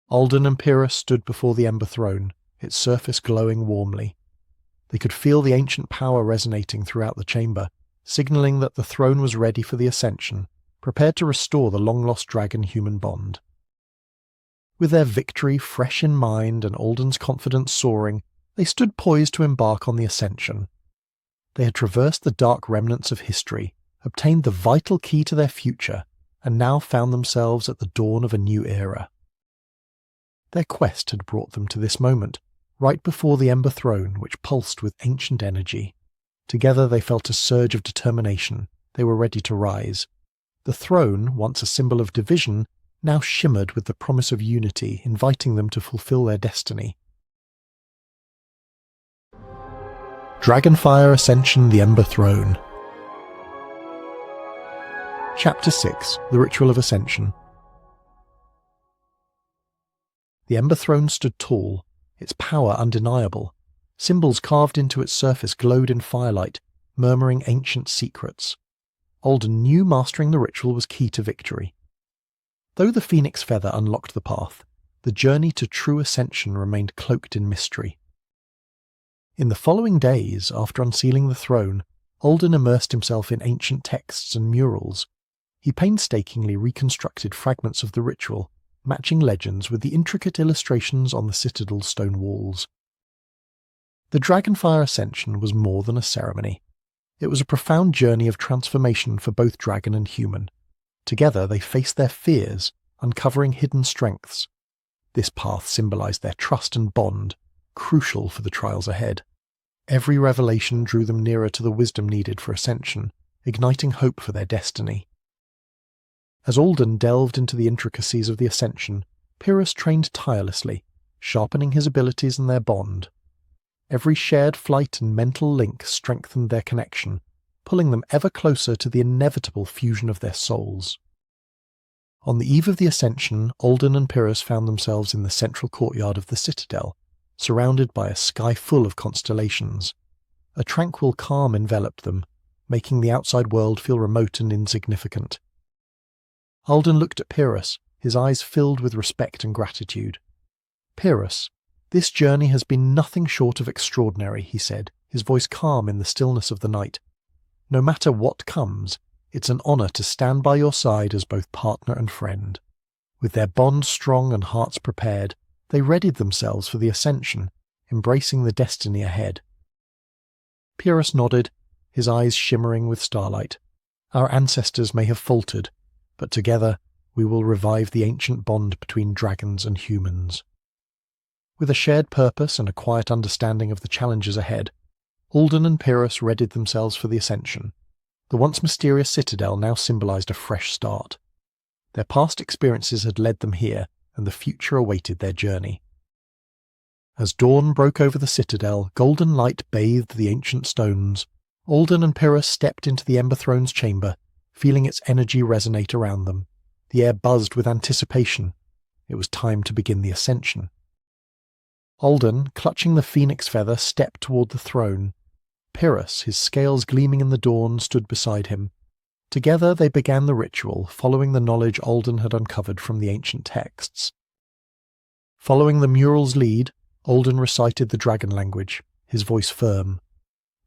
Speaker 1: Alden and Pyrrhus stood before the Ember Throne, its surface glowing warmly. They could feel the ancient power resonating throughout the chamber, signalling that the throne was ready for the ascension, prepared to restore the long-lost dragon-human bond. With their victory fresh in mind and Alden's confidence soaring, they stood poised to embark on the Ascension. They had traversed the dark remnants of history, obtained the vital key to their future, and now found themselves at the dawn of a new era. Their quest had brought them to this moment, right before the Ember Throne, which pulsed with ancient energy. Together they felt a surge of determination. They were ready to rise. The throne, once a symbol of division, now shimmered with the promise of unity, inviting them to fulfill their destiny. Dragonfire Ascension, the Ember Throne. Chapter 6, The Ritual of Ascension. The Ember Throne stood tall, its power undeniable. Symbols carved into its surface glowed in firelight, murmuring ancient secrets. Alden knew mastering the ritual was key to victory. Though the phoenix feather unlocked the path, the journey to true ascension remained cloaked in mystery. In the following days, after unsealing the throne, Alden immersed himself in ancient texts and murals. He painstakingly reconstructed fragments of the ritual, matching legends with the intricate illustrations on the citadel's stone walls. The Dragonfire Ascension was more than a ceremony. It was a profound journey of transformation for both dragon and human. Together they faced their fears, uncovering hidden strengths. This path symbolized their trust and bond, crucial for the trials ahead. Every revelation drew them nearer to the wisdom needed for ascension, igniting hope for their destiny. As Alden delved into the intricacies of the ascension, Pyrrhus trained tirelessly, sharpening his abilities and their bond. Every shared flight and mental link strengthened their connection, pulling them ever closer to the inevitable fusion of their souls. On the eve of the ascension, Alden and Pyrrhus found themselves in the central courtyard of the citadel, surrounded by a sky full of constellations. A tranquil calm enveloped them, making the outside world feel remote and insignificant. Alden looked at Pyrrhus, his eyes filled with respect and gratitude. "Pyrrhus, this journey has been nothing short of extraordinary," he said, his voice calm in the stillness of the night. "No matter what comes, it's an honor to stand by your side as both partner and friend." With their bond strong and hearts prepared, they readied themselves for the ascension, embracing the destiny ahead. Pyrrhus nodded, his eyes shimmering with starlight. "Our ancestors may have faltered, but together we will revive the ancient bond between dragons and humans." With a shared purpose and a quiet understanding of the challenges ahead, Alden and Pyrrhus readied themselves for the ascension. The once mysterious citadel now symbolized a fresh start. Their past experiences had led them here, and the future awaited their journey. As dawn broke over the citadel, golden light bathed the ancient stones. Alden and Pyrrhus stepped into the Ember Throne's chamber, feeling its energy resonate around them. The air buzzed with anticipation. It was time to begin the ascension. Alden, clutching the phoenix feather, stepped toward the throne. Pyrrhus, his scales gleaming in the dawn, stood beside him. Together they began the ritual, following the knowledge Alden had uncovered from the ancient texts. Following the mural's lead, Alden recited the dragon language, his voice firm.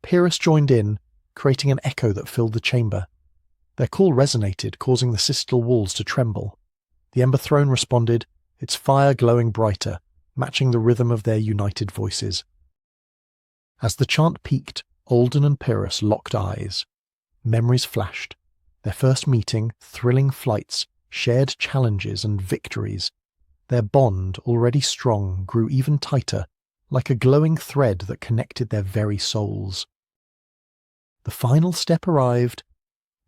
Speaker 1: Pyrrhus joined in, creating an echo that filled the chamber. Their call resonated, causing the citadel walls to tremble. The Ember Throne responded, its fire glowing brighter, matching the rhythm of their united voices. As the chant peaked, Alden and Pyrrhus locked eyes. Memories flashed. Their first meeting, thrilling flights, shared challenges and victories. Their bond, already strong, grew even tighter, like a glowing thread that connected their very souls. The final step arrived.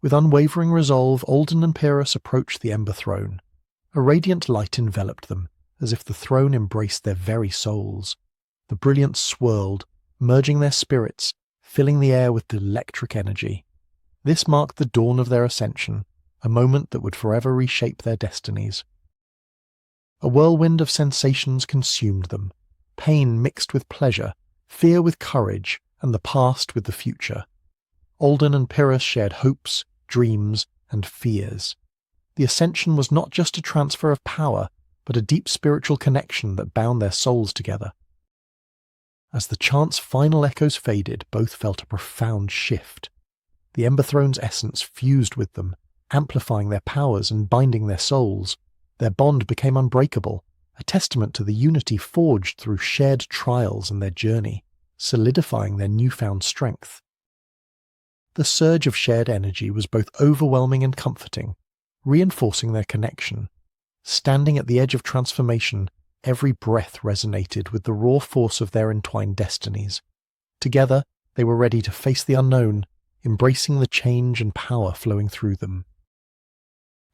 Speaker 1: With unwavering resolve, Alden and Pyrrhus approached the Ember Throne. A radiant light enveloped them, as if the throne embraced their very souls. The brilliance swirled, merging their spirits, filling the air with electric energy. This marked the dawn of their ascension, a moment that would forever reshape their destinies. A whirlwind of sensations consumed them, pain mixed with pleasure, fear with courage, and the past with the future. Alden and Pyrrhus shared hopes, dreams, and fears. The ascension was not just a transfer of power, but a deep spiritual connection that bound their souls together. As the chant's final echoes faded, both felt a profound shift. The Ember Throne's essence fused with them, amplifying their powers and binding their souls. Their bond became unbreakable, a testament to the unity forged through shared trials and their journey, solidifying their newfound strength. The surge of shared energy was both overwhelming and comforting, reinforcing their connection. Standing at the edge of transformation, every breath resonated with the raw force of their entwined destinies. Together, they were ready to face the unknown, embracing the change and power flowing through them.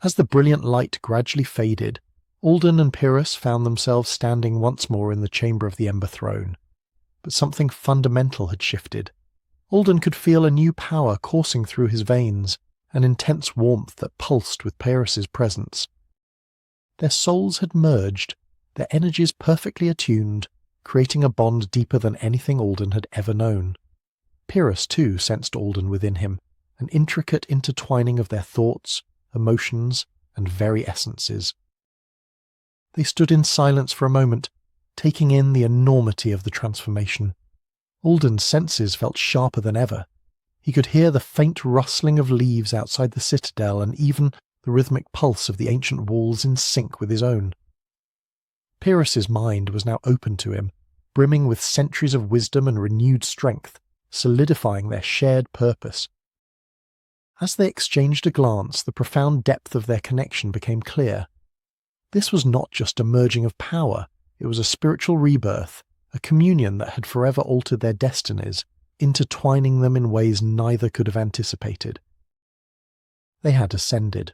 Speaker 1: As the brilliant light gradually faded, Alden and Pyrrhus found themselves standing once more in the chamber of the Ember Throne. But something fundamental had shifted. Alden could feel a new power coursing through his veins, an intense warmth that pulsed with Pyrrhus's presence. Their souls had merged, their energies perfectly attuned, creating a bond deeper than anything Alden had ever known. Pyrrhus, too, sensed Alden within him, an intricate intertwining of their thoughts, emotions, and very essences. They stood in silence for a moment, taking in the enormity of the transformation. Alden's senses felt sharper than ever. He could hear the faint rustling of leaves outside the citadel and even the rhythmic pulse of the ancient walls in sync with his own. Pyrrhus's mind was now open to him, brimming with centuries of wisdom and renewed strength, solidifying their shared purpose. As they exchanged a glance, the profound depth of their connection became clear. This was not just a merging of power, it was a spiritual rebirth, a communion that had forever altered their destinies, intertwining them in ways neither could have anticipated. They had ascended.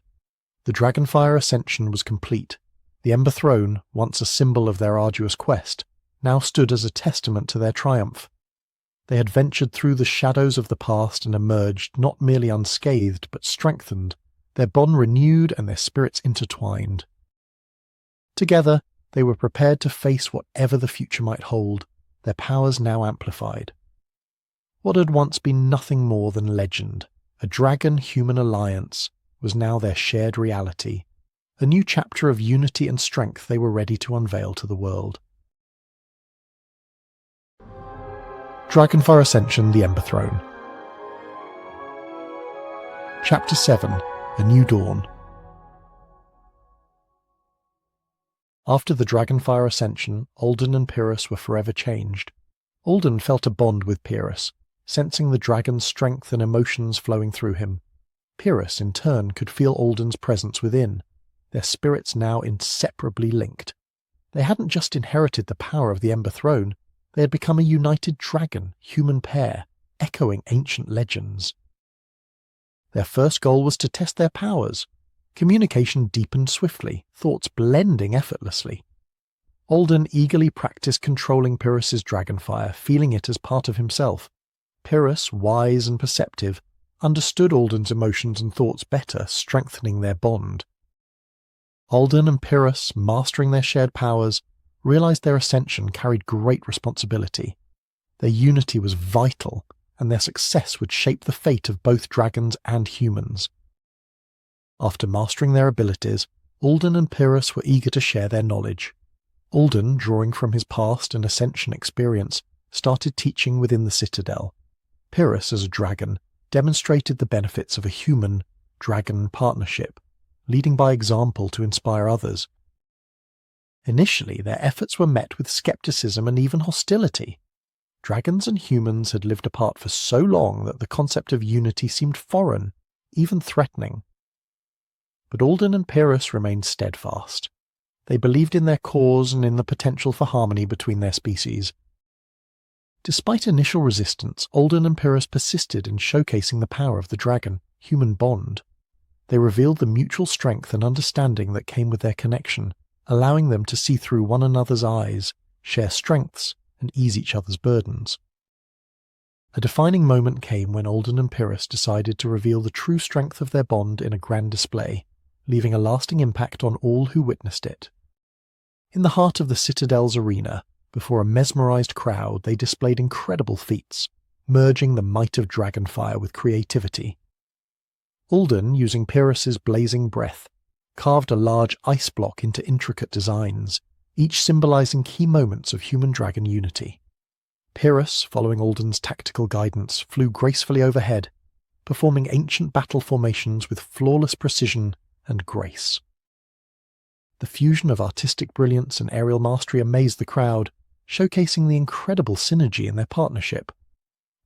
Speaker 1: The Dragonfire Ascension was complete. The Ember Throne, once a symbol of their arduous quest, now stood as a testament to their triumph. They had ventured through the shadows of the past and emerged not merely unscathed but strengthened, their bond renewed and their spirits intertwined. Together, they were prepared to face whatever the future might hold, their powers now amplified. What had once been nothing more than legend, a dragon-human alliance, was now their shared reality, a new chapter of unity and strength they were ready to unveil to the world. Dragonfire Ascension, the Ember Throne. Chapter 7, A New Dawn. After the Dragonfire Ascension, Alden and Pyrrhus were forever changed. Alden felt a bond with Pyrrhus, sensing the dragon's strength and emotions flowing through him. Pyrrhus, in turn, could feel Alden's presence within, their spirits now inseparably linked. They hadn't just inherited the power of the Ember Throne, they had become a united dragon-human pair, echoing ancient legends. Their first goal was to test their powers. Communication deepened swiftly, thoughts blending effortlessly. Alden eagerly practiced controlling Pyrrhus's dragonfire, feeling it as part of himself. Pyrrhus, wise and perceptive, understood Alden's emotions and thoughts better, strengthening their bond. Alden and Pyrrhus, mastering their shared powers, realized their ascension carried great responsibility. Their unity was vital, and their success would shape the fate of both dragons and humans. After mastering their abilities, Alden and Pyrrhus were eager to share their knowledge. Alden, drawing from his past and ascension experience, started teaching within the citadel. Pyrrhus, as a dragon, demonstrated the benefits of a human-dragon partnership, leading by example to inspire others. Initially, their efforts were met with skepticism and even hostility. Dragons and humans had lived apart for so long that the concept of unity seemed foreign, even threatening. But Alden and Pyrrhus remained steadfast. They believed in their cause and in the potential for harmony between their species. Despite initial resistance, Alden and Pyrrhus persisted in showcasing the power of the dragon-human bond. They revealed the mutual strength and understanding that came with their connection, allowing them to see through one another's eyes, share strengths, and ease each other's burdens. A defining moment came when Alden and Pyrrhus decided to reveal the true strength of their bond in a grand display, leaving a lasting impact on all who witnessed it. In the heart of the Citadel's arena, before a mesmerized crowd, they displayed incredible feats, merging the might of dragonfire with creativity. Alden, using Pyrrhus's blazing breath, carved a large ice block into intricate designs, each symbolizing key moments of human-dragon unity. Pyrrhus, following Alden's tactical guidance, flew gracefully overhead, performing ancient battle formations with flawless precision and grace. The fusion of artistic brilliance and aerial mastery amazed the crowd, showcasing the incredible synergy in their partnership.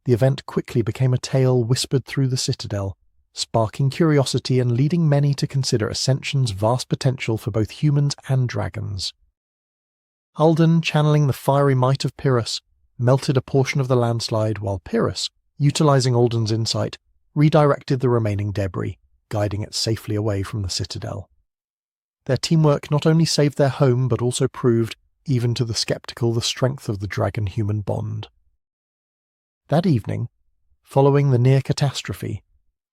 Speaker 1: The event quickly became a tale whispered through the citadel, sparking curiosity and leading many to consider Ascension's vast potential for both humans and dragons. Alden, channeling the fiery might of Pyrrhus, melted a portion of the landslide, while Pyrrhus, utilizing Alden's insight, redirected the remaining debris, guiding it safely away from the citadel. Their teamwork not only saved their home but also proved, even to the skeptical, the strength of the dragon-human bond. That evening, following the near catastrophe,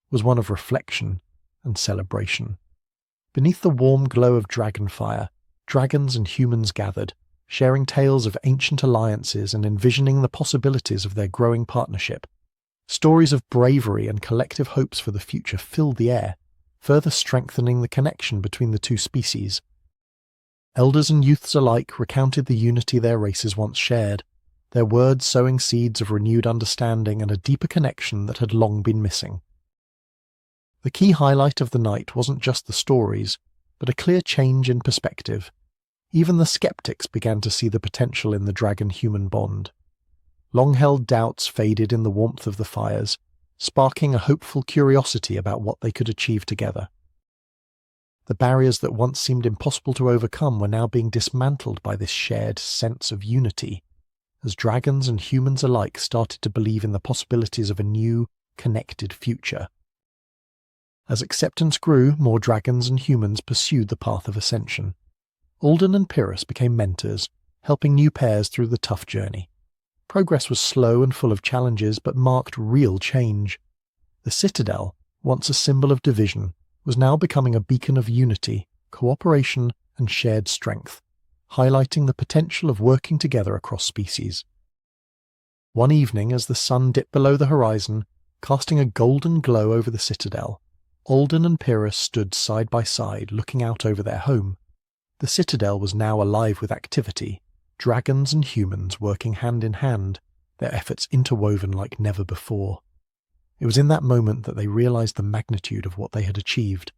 Speaker 1: was one of reflection and celebration. Beneath the warm glow of dragonfire, dragons and humans gathered, sharing tales of ancient alliances and envisioning the possibilities of their growing partnership. Stories of bravery and collective hopes for the future filled the air, further strengthening the connection between the two species. Elders and youths alike recounted the unity their races once shared, their words sowing seeds of renewed understanding and a deeper connection that had long been missing. The key highlight of the night wasn't just the stories, but a clear change in perspective. Even the skeptics began to see the potential in the dragon-human bond. Long-held doubts faded in the warmth of the fires, sparking a hopeful curiosity about what they could achieve together. The barriers that once seemed impossible to overcome were now being dismantled by this shared sense of unity, as dragons and humans alike started to believe in the possibilities of a new, connected future. As acceptance grew, more dragons and humans pursued the path of ascension. Alden and Pyrrhus became mentors, helping new pairs through the tough journey. Progress was slow and full of challenges, but marked real change. The citadel, once a symbol of division, was now becoming a beacon of unity, cooperation, and shared strength, highlighting the potential of working together across species. One evening, as the sun dipped below the horizon, casting a golden glow over the citadel, Alden and Pyrrhus stood side by side, looking out over their home. The citadel was now alive with activity, dragons and humans working hand in hand, their efforts interwoven like never before. It was in that moment that they realized the magnitude of what they had achieved.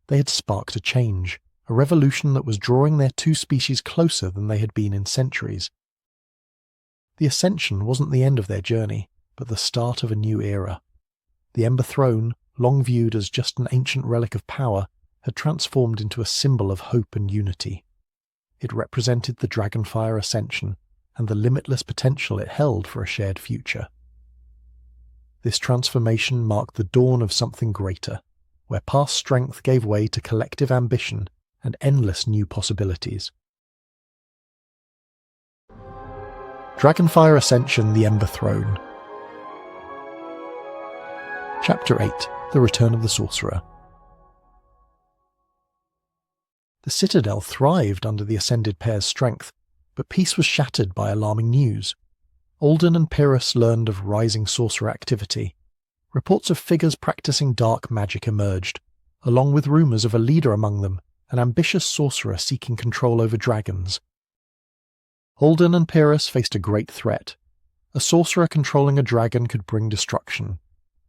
Speaker 1: They had sparked a change, a revolution that was drawing their two species closer than they had been in centuries. The Ascension wasn't the end of their journey, but the start of a new era. The Ember Throne, long viewed as just an ancient relic of power, had transformed into a symbol of hope and unity. It represented the Dragonfire Ascension and the limitless potential it held for a shared future. This transformation marked the dawn of something greater, where past strength gave way to collective ambition and endless new possibilities. Dragonfire Ascension, the Ember Throne. Chapter 8. The Return of the Sorcerer. The citadel thrived under the ascended pair's strength, but peace was shattered by alarming news. Alden and Pyrrhus learned of rising sorcerer activity. Reports of figures practicing dark magic emerged, along with rumours of a leader among them, an ambitious sorcerer seeking control over dragons. Alden and Pyrrhus faced a great threat. A sorcerer controlling a dragon could bring destruction.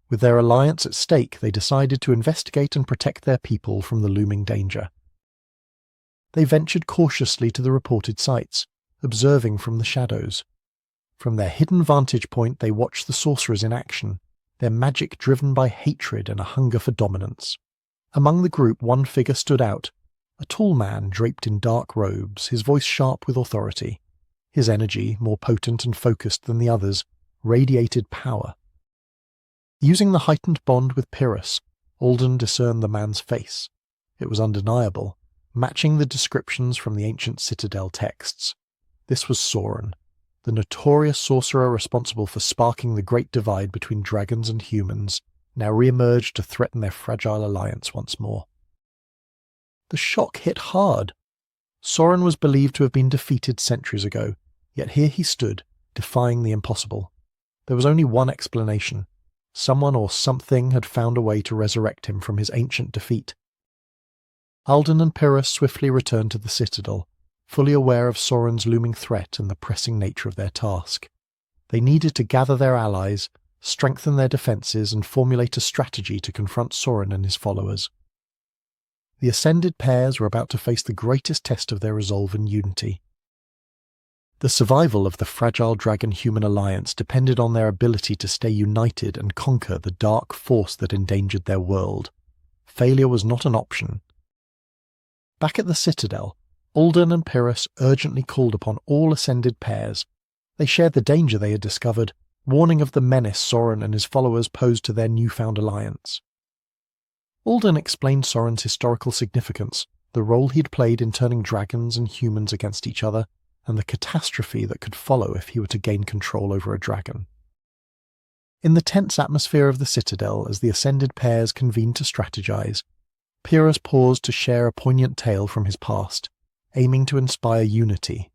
Speaker 1: With their alliance at stake, they decided to investigate and protect their people from the looming danger. They ventured cautiously to the reported sites, observing from the shadows. From their hidden vantage point they watched the sorcerers in action, their magic driven by hatred and a hunger for dominance. Among the group one figure stood out, a tall man draped in dark robes, his voice sharp with authority. His energy, more potent and focused than the others, radiated power. Using the heightened bond with Pyrrhus, Alden discerned the man's face. It was undeniable, matching the descriptions from the ancient citadel texts. This was Soren, the notorious sorcerer responsible for sparking the great divide between dragons and humans, now re-emerged to threaten their fragile alliance once more. The shock hit hard. Soren was believed to have been defeated centuries ago, yet here he stood, defying the impossible. There was only one explanation. Someone or something had found a way to resurrect him from his ancient defeat. Alden and Pyrrhus swiftly returned to the citadel, fully aware of Soren's looming threat and the pressing nature of their task. They needed to gather their allies, strengthen their defences, and formulate a strategy to confront Soren and his followers. The ascended pairs were about to face the greatest test of their resolve and unity. The survival of the fragile dragon-human alliance depended on their ability to stay united and conquer the dark force that endangered their world. Failure was not an option. Back at the Citadel, Alden and Pyrrhus urgently called upon all ascended pairs. They shared the danger they had discovered, warning of the menace Soren and his followers posed to their newfound alliance. Alden explained Soren's historical significance, the role he'd played in turning dragons and humans against each other, and the catastrophe that could follow if he were to gain control over a dragon. In the tense atmosphere of the Citadel, as the ascended pairs convened to strategize, Pyrrhus paused to share a poignant tale from his past, aiming to inspire unity.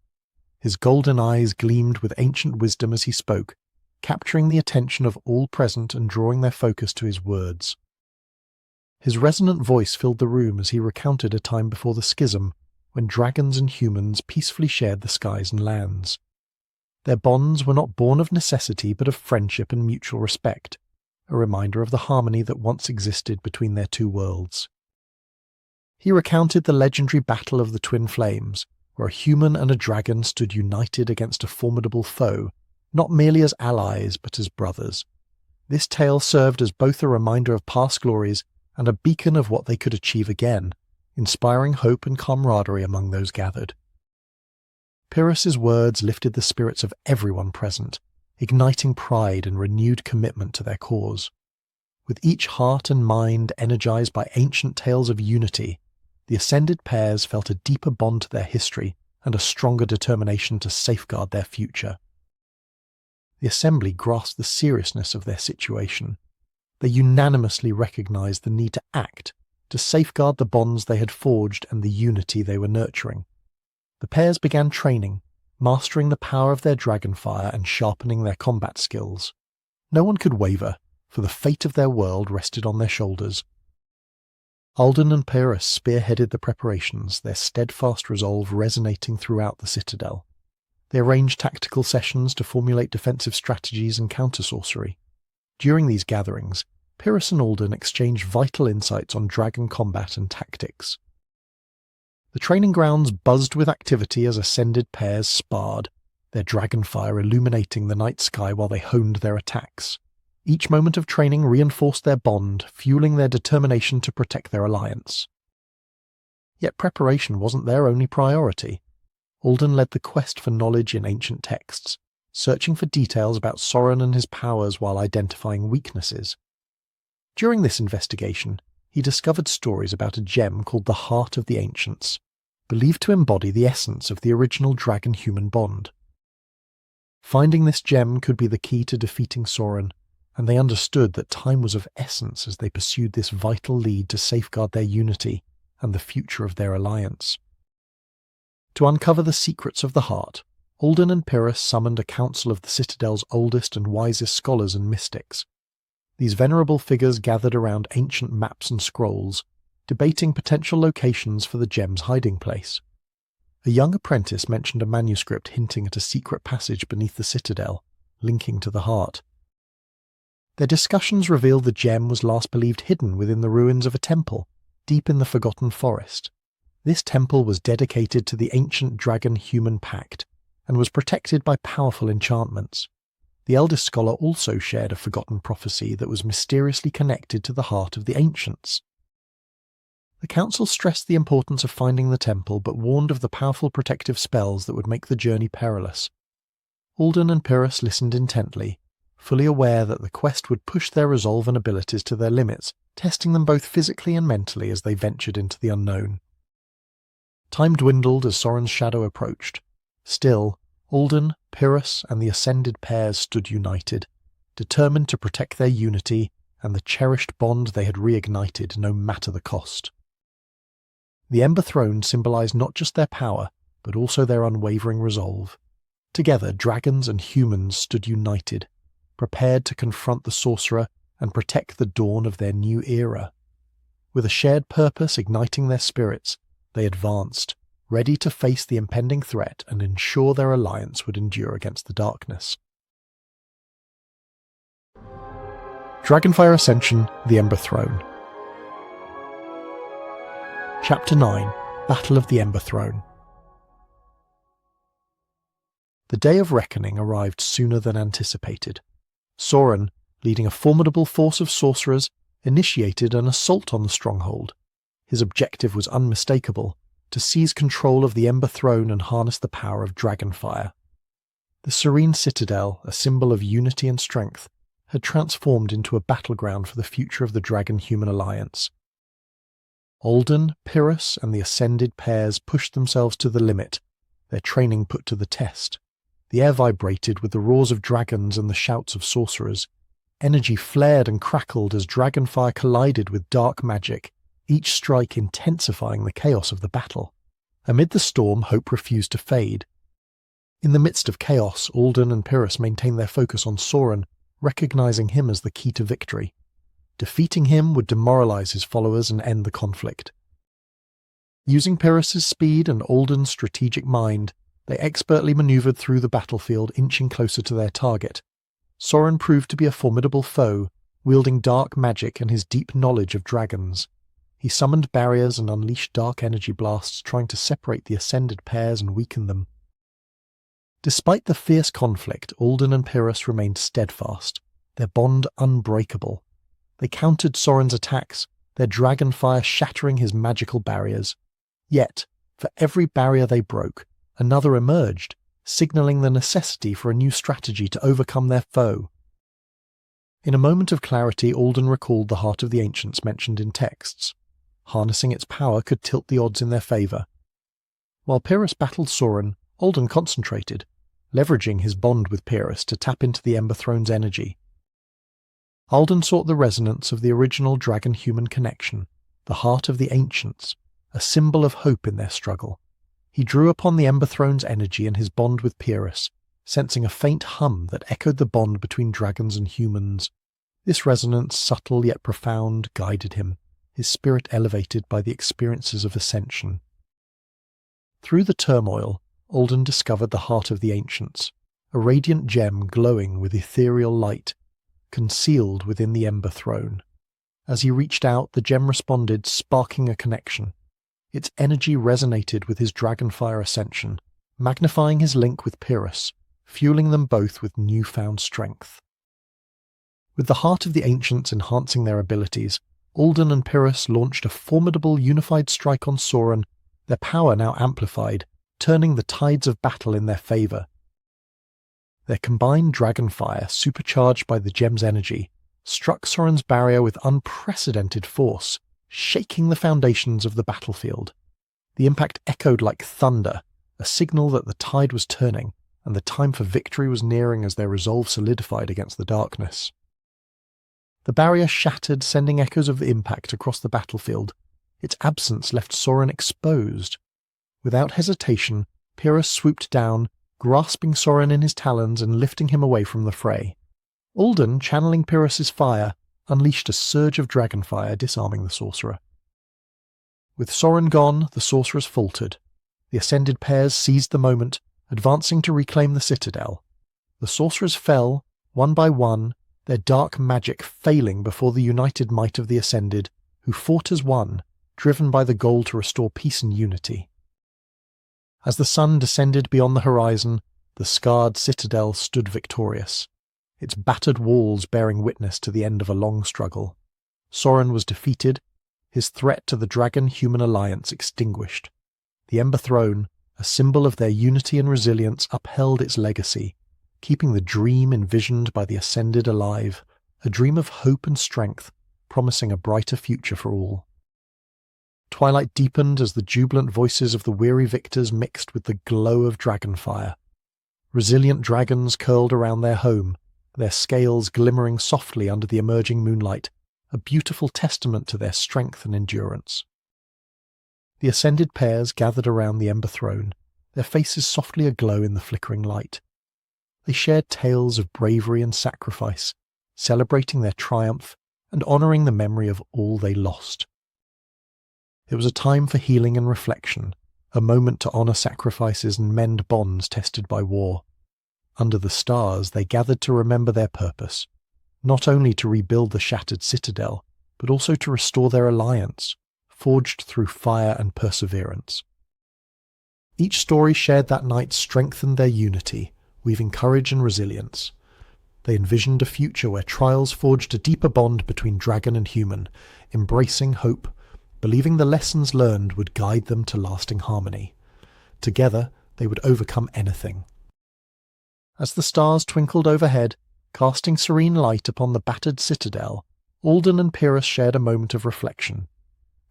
Speaker 1: His golden eyes gleamed with ancient wisdom as he spoke, capturing the attention of all present and drawing their focus to his words. His resonant voice filled the room as he recounted a time before the schism, when dragons and humans peacefully shared the skies and lands. Their bonds were not born of necessity but of friendship and mutual respect, a reminder of the harmony that once existed between their two worlds. He recounted the legendary Battle of the Twin Flames, where a human and a dragon stood united against a formidable foe, not merely as allies but as brothers. This tale served as both a reminder of past glories and a beacon of what they could achieve again, inspiring hope and camaraderie among those gathered. Pyrrhus's words lifted the spirits of everyone present, igniting pride and renewed commitment to their cause. With each heart and mind energized by ancient tales of unity, the ascended pairs felt a deeper bond to their history and a stronger determination to safeguard their future. The assembly grasped the seriousness of their situation. They unanimously recognized the need to act, to safeguard the bonds they had forged and the unity they were nurturing. The pairs began training, mastering the power of their dragonfire and sharpening their combat skills. No one could waver, for the fate of their world rested on their shoulders. Alden and Pyrrhus spearheaded the preparations, their steadfast resolve resonating throughout the Citadel. They arranged tactical sessions to formulate defensive strategies and counter-sorcery. During these gatherings, Pyrrhus and Alden exchanged vital insights on dragon combat and tactics. The training grounds buzzed with activity as ascended pairs sparred, their dragonfire illuminating the night sky while they honed their attacks. Each moment of training reinforced their bond, fueling their determination to protect their alliance. Yet preparation wasn't their only priority. Alden led the quest for knowledge in ancient texts, searching for details about Soren and his powers while identifying weaknesses. During this investigation, he discovered stories about a gem called the Heart of the Ancients, believed to embody the essence of the original dragon-human bond. Finding this gem could be the key to defeating Soren, and they understood that time was of essence as they pursued this vital lead to safeguard their unity and the future of their alliance. To uncover the secrets of the heart, Alden and Pyrrhus summoned a council of the Citadel's oldest and wisest scholars and mystics. These venerable figures gathered around ancient maps and scrolls, debating potential locations for the gem's hiding place. A young apprentice mentioned a manuscript hinting at a secret passage beneath the Citadel, linking to the heart. Their discussions revealed the gem was last believed hidden within the ruins of a temple, deep in the Forgotten Forest. This temple was dedicated to the ancient dragon-human pact, and was protected by powerful enchantments. The eldest scholar also shared a forgotten prophecy that was mysteriously connected to the heart of the ancients. The council stressed the importance of finding the temple, but warned of the powerful protective spells that would make the journey perilous. Alden and Pyrrhus listened intently, fully aware that the quest would push their resolve and abilities to their limits, testing them both physically and mentally as they ventured into the unknown. Time dwindled as Soren's shadow approached. Still, Alden, Pyrrhus, and the ascended pairs stood united, determined to protect their unity and the cherished bond they had reignited no matter the cost. The Ember Throne symbolized not just their power, but also their unwavering resolve. Together, dragons and humans stood united, prepared to confront the sorcerer and protect the dawn of their new era. With a shared purpose igniting their spirits, they advanced, ready to face the impending threat and ensure their alliance would endure against the darkness. Dragonfire Ascension, the Ember Throne. Chapter 9 Battle of the Ember Throne. The day of reckoning arrived sooner than anticipated. Soren, leading a formidable force of sorcerers, initiated an assault on the stronghold. His objective was unmistakable: to seize control of the Ember Throne and harness the power of Dragonfire. The serene citadel, a symbol of unity and strength, had transformed into a battleground for the future of the Dragon-Human Alliance. Alden, Pyrrhus, and the Ascended pairs pushed themselves to the limit, their training put to the test. The air vibrated with the roars of dragons and the shouts of sorcerers. Energy flared and crackled as Dragonfire collided with dark magic, each strike intensifying the chaos of the battle. Amid the storm, hope refused to fade. In the midst of chaos, Alden and Pyrrhus maintained their focus on Soren, recognizing him as the key to victory. Defeating him would demoralize his followers and end the conflict. Using Pyrrhus's speed and Alden's strategic mind, they expertly maneuvered through the battlefield, inching closer to their target. Soren proved to be a formidable foe, wielding dark magic and his deep knowledge of dragons. He summoned barriers and unleashed dark energy blasts, trying to separate the Ascended pairs and weaken them. Despite the fierce conflict, Alden and Pyrrhus remained steadfast, their bond unbreakable. They countered Soren's attacks, their dragonfire shattering his magical barriers. Yet, for every barrier they broke, another emerged, signalling the necessity for a new strategy to overcome their foe. In a moment of clarity, Alden recalled the Heart of the Ancients mentioned in texts. Harnessing its power could tilt the odds in their favour. While Pyrrhus battled Soren, Alden concentrated, leveraging his bond with Pyrrhus to tap into the Ember Throne's energy. Alden sought the resonance of the original dragon-human connection, the Heart of the Ancients, a symbol of hope in their struggle. He drew upon the Ember Throne's energy and his bond with Pyrrhus, sensing a faint hum that echoed the bond between dragons and humans. This resonance, subtle yet profound, guided him, his spirit elevated by the experiences of ascension. Through the turmoil, Alden discovered the Heart of the Ancients, a radiant gem glowing with ethereal light, concealed within the Ember Throne. As he reached out, the gem responded, sparking a connection. Its energy resonated with his Dragonfire Ascension, magnifying his link with Pyrrhus, fueling them both with newfound strength. With the Heart of the Ancients enhancing their abilities, Alden and Pyrrhus launched a formidable unified strike on Soren, their power now amplified, turning the tides of battle in their favour. Their combined dragonfire, supercharged by the gem's energy, struck Soren's barrier with unprecedented force, shaking the foundations of the battlefield. The impact echoed like thunder, a signal that the tide was turning and the time for victory was nearing as their resolve solidified against the darkness. The barrier shattered, sending echoes of the impact across the battlefield. Its absence left Soren exposed. Without hesitation, Pyrrhus swooped down, grasping Soren in his talons and lifting him away from the fray. Alden, channeling Pyrrhus's fire, unleashed a surge of dragonfire, disarming the sorcerer. With Soren gone, the sorcerers faltered. The Ascended pairs seized the moment, advancing to reclaim the citadel. The sorcerers fell, one by one, their dark magic failing before the united might of the Ascended, who fought as one, driven by the goal to restore peace and unity. As the sun descended beyond the horizon, the scarred citadel stood victorious, its battered walls bearing witness to the end of a long struggle. Soren was defeated, his threat to the Dragon-Human Alliance extinguished. The Ember Throne, a symbol of their unity and resilience, upheld its legacy, keeping the dream envisioned by the Ascended alive, a dream of hope and strength, promising a brighter future for all. Twilight deepened as the jubilant voices of the weary victors mixed with the glow of dragonfire. Resilient dragons curled around their home, their scales glimmering softly under the emerging moonlight, a beautiful testament to their strength and endurance. The Ascended pairs gathered around the Ember Throne, their faces softly aglow in the flickering light. They shared tales of bravery and sacrifice, celebrating their triumph and honouring the memory of all they lost. It was a time for healing and reflection, a moment to honour sacrifices and mend bonds tested by war. Under the stars, they gathered to remember their purpose, not only to rebuild the shattered citadel, but also to restore their alliance, forged through fire and perseverance. Each story shared that night strengthened their unity, weaving courage and resilience. They envisioned a future where trials forged a deeper bond between dragon and human, embracing hope, believing the lessons learned would guide them to lasting harmony. Together, they would overcome anything. As the stars twinkled overhead, casting serene light upon the battered citadel, Alden and Pyrrhus shared a moment of reflection.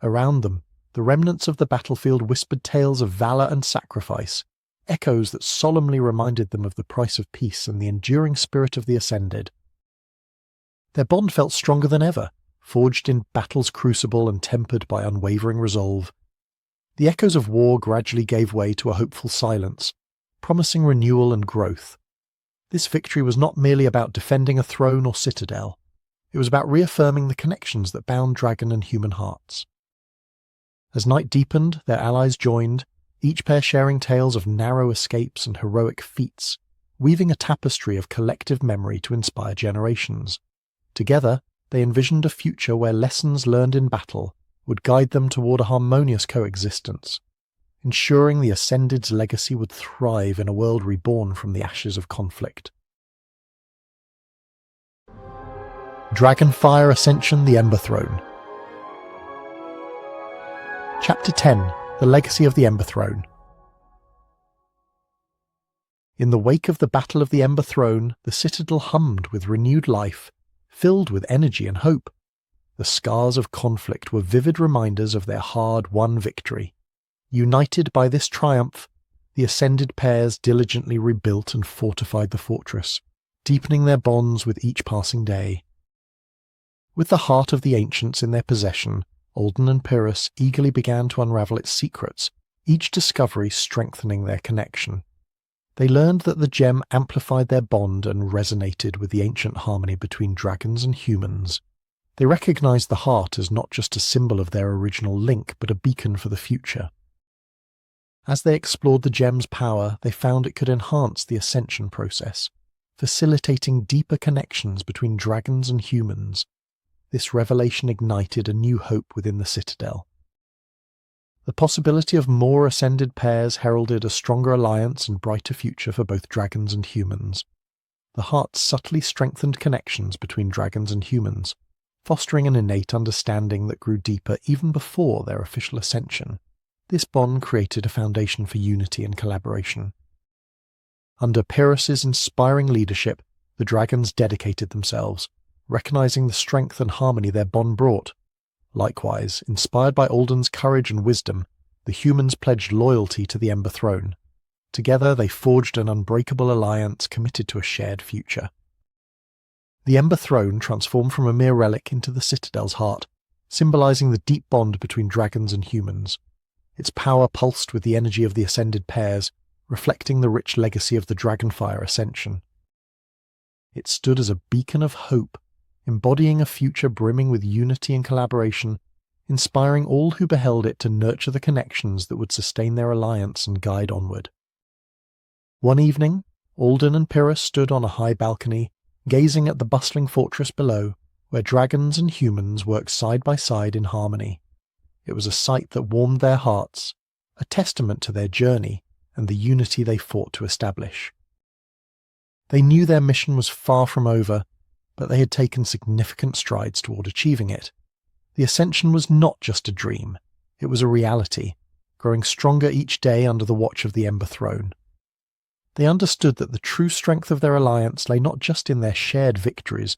Speaker 1: Around them, the remnants of the battlefield whispered tales of valour and sacrifice, echoes that solemnly reminded them of the price of peace and the enduring spirit of the Ascended. Their bond felt stronger than ever, forged in battle's crucible and tempered by unwavering resolve. The echoes of war gradually gave way to a hopeful silence, promising renewal and growth. This victory was not merely about defending a throne or citadel. It was about reaffirming the connections that bound dragon and human hearts. As night deepened, their allies joined, each pair sharing tales of narrow escapes and heroic feats, weaving a tapestry of collective memory to inspire generations. Together, they envisioned a future where lessons learned in battle would guide them toward a harmonious coexistence, ensuring the Ascended's legacy would thrive in a world reborn from the ashes of conflict. Dragonfire Ascension, the Ember Throne. Chapter 10. The Legacy of the Ember Throne. In the wake of the Battle of the Ember Throne, the citadel hummed with renewed life, filled with energy and hope. The scars of conflict were vivid reminders of their hard-won victory. United by this triumph, the Ascended pairs diligently rebuilt and fortified the fortress, deepening their bonds with each passing day. With the heart of the ancients in their possession, Alden and Pyrrhus eagerly began to unravel its secrets, each discovery strengthening their connection. They learned that the gem amplified their bond and resonated with the ancient harmony between dragons and humans. They recognized the heart as not just a symbol of their original link, but a beacon for the future. As they explored the gem's power, they found it could enhance the ascension process, facilitating deeper connections between dragons and humans. This revelation ignited a new hope within the citadel. The possibility of more ascended pairs heralded a stronger alliance and brighter future for both dragons and humans. The heart subtly strengthened connections between dragons and humans, fostering an innate understanding that grew deeper even before their official ascension. This bond created a foundation for unity and collaboration. Under Pyrrhus's inspiring leadership, the dragons dedicated themselves, recognizing the strength and harmony their bond brought. Likewise, inspired by Alden's courage and wisdom, the humans pledged loyalty to the Ember Throne. Together they forged an unbreakable alliance committed to a shared future. The Ember Throne transformed from a mere relic into the citadel's heart, symbolizing the deep bond between dragons and humans. Its power pulsed with the energy of the Ascended pairs, reflecting the rich legacy of the Dragonfire Ascension. It stood as a beacon of hope, embodying a future brimming with unity and collaboration, inspiring all who beheld it to nurture the connections that would sustain their alliance and guide onward. One evening, Alden and Pyrrhus stood on a high balcony, gazing at the bustling fortress below, where dragons and humans worked side by side in harmony. It was a sight that warmed their hearts, a testament to their journey and the unity they fought to establish. They knew their mission was far from over, but they had taken significant strides toward achieving it. The ascension was not just a dream, it was a reality, growing stronger each day under the watch of the Ember Throne. They understood that the true strength of their alliance lay not just in their shared victories,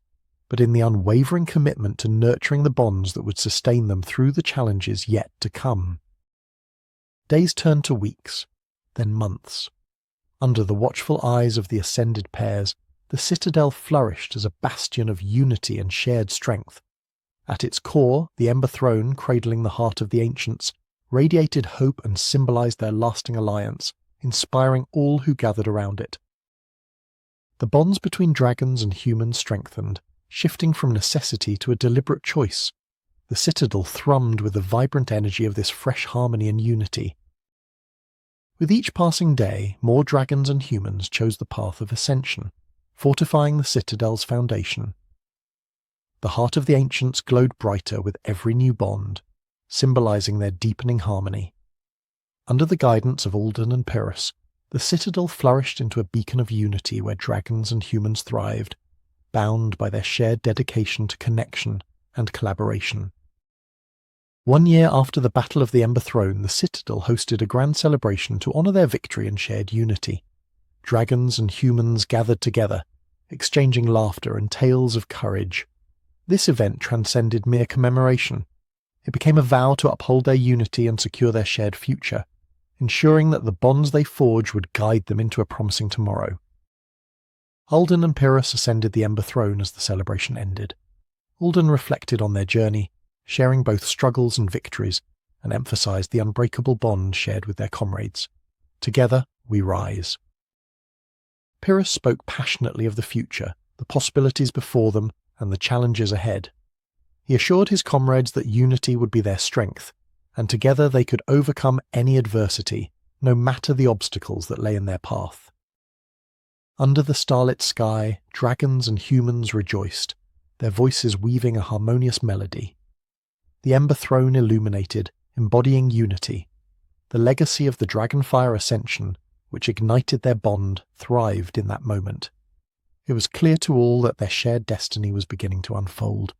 Speaker 1: but in the unwavering commitment to nurturing the bonds that would sustain them through the challenges yet to come. Days turned to weeks, then months. Under the watchful eyes of the Ascended pairs, the citadel flourished as a bastion of unity and shared strength. At its core, the Ember Throne, cradling the heart of the ancients, radiated hope and symbolized their lasting alliance, inspiring all who gathered around it. The bonds between dragons and humans strengthened, shifting from necessity to a deliberate choice. The citadel thrummed with the vibrant energy of this fresh harmony and unity. With each passing day, more dragons and humans chose the path of ascension, fortifying the citadel's foundation. The heart of the ancients glowed brighter with every new bond, symbolizing their deepening harmony. Under the guidance of Alden and Pyrrhus, the citadel flourished into a beacon of unity where dragons and humans thrived, bound by their shared dedication to connection and collaboration. 1 year after the Battle of the Ember Throne, the citadel hosted a grand celebration to honour their victory and shared unity. Dragons and humans gathered together, exchanging laughter and tales of courage. This event transcended mere commemoration. It became a vow to uphold their unity and secure their shared future, ensuring that the bonds they forged would guide them into a promising tomorrow. Alden and Pyrrhus ascended the Ember Throne as the celebration ended. Alden reflected on their journey, sharing both struggles and victories, and emphasized the unbreakable bond shared with their comrades. Together, we rise. Pyrrhus spoke passionately of the future, the possibilities before them, and the challenges ahead. He assured his comrades that unity would be their strength, and together they could overcome any adversity, no matter the obstacles that lay in their path. Under the starlit sky, dragons and humans rejoiced, their voices weaving a harmonious melody. The Ember Throne illuminated, embodying unity. The legacy of the Dragonfire Ascension, which ignited their bond, thrived in that moment. It was clear to all that their shared destiny was beginning to unfold.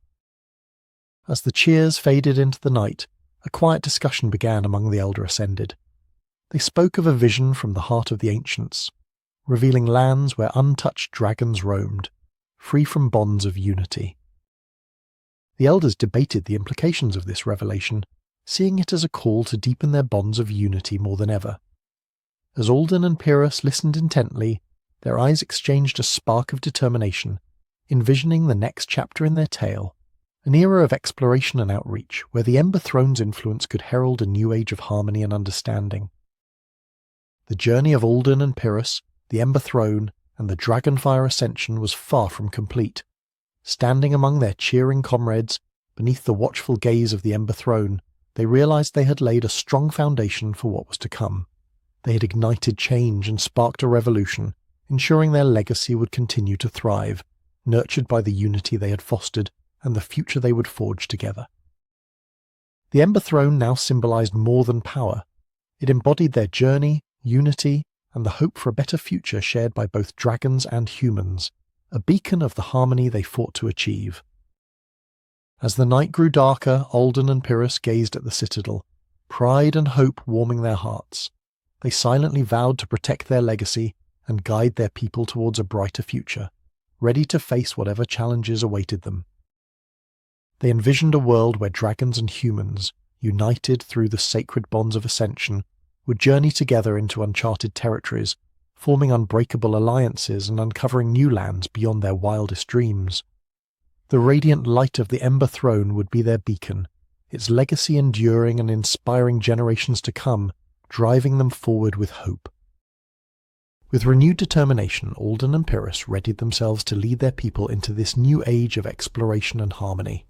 Speaker 1: As the cheers faded into the night, a quiet discussion began among the Elder Ascended. They spoke of a vision from the heart of the ancients, revealing lands where untouched dragons roamed, free from bonds of unity. The Elders debated the implications of this revelation, seeing it as a call to deepen their bonds of unity more than ever. As Alden and Pyrrhus listened intently, their eyes exchanged a spark of determination, envisioning the next chapter in their tale, an era of exploration and outreach where the Ember Throne's influence could herald a new age of harmony and understanding. The journey of Alden and Pyrrhus, the Ember Throne, and the Dragonfire Ascension was far from complete. Standing among their cheering comrades, beneath the watchful gaze of the Ember Throne, they realized they had laid a strong foundation for what was to come. They had ignited change and sparked a revolution, ensuring their legacy would continue to thrive, nurtured by the unity they had fostered and the future they would forge together. The Ember Throne now symbolized more than power. It embodied their journey, unity, and the hope for a better future shared by both dragons and humans, a beacon of the harmony they fought to achieve. As the night grew darker, Alden and Pyrrhus gazed at the citadel, pride and hope warming their hearts. They silently vowed to protect their legacy and guide their people towards a brighter future, ready to face whatever challenges awaited them. They envisioned a world where dragons and humans, united through the sacred bonds of ascension, would journey together into uncharted territories, forming unbreakable alliances and uncovering new lands beyond their wildest dreams. The radiant light of the Ember Throne would be their beacon, its legacy enduring and inspiring generations to come, driving them forward with hope. With renewed determination, Alden and Pyrrhus readied themselves to lead their people into this new age of exploration and harmony.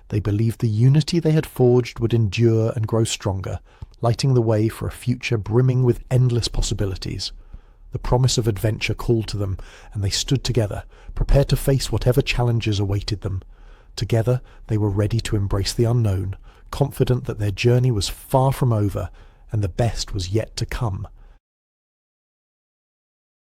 Speaker 1: They believed the unity they had forged would endure and grow stronger, lighting the way for a future brimming with endless possibilities. The promise of adventure called to them, and they stood together, prepared to face whatever challenges awaited them. Together, they were ready to embrace the unknown, confident that their journey was far from over, and the best was yet to come.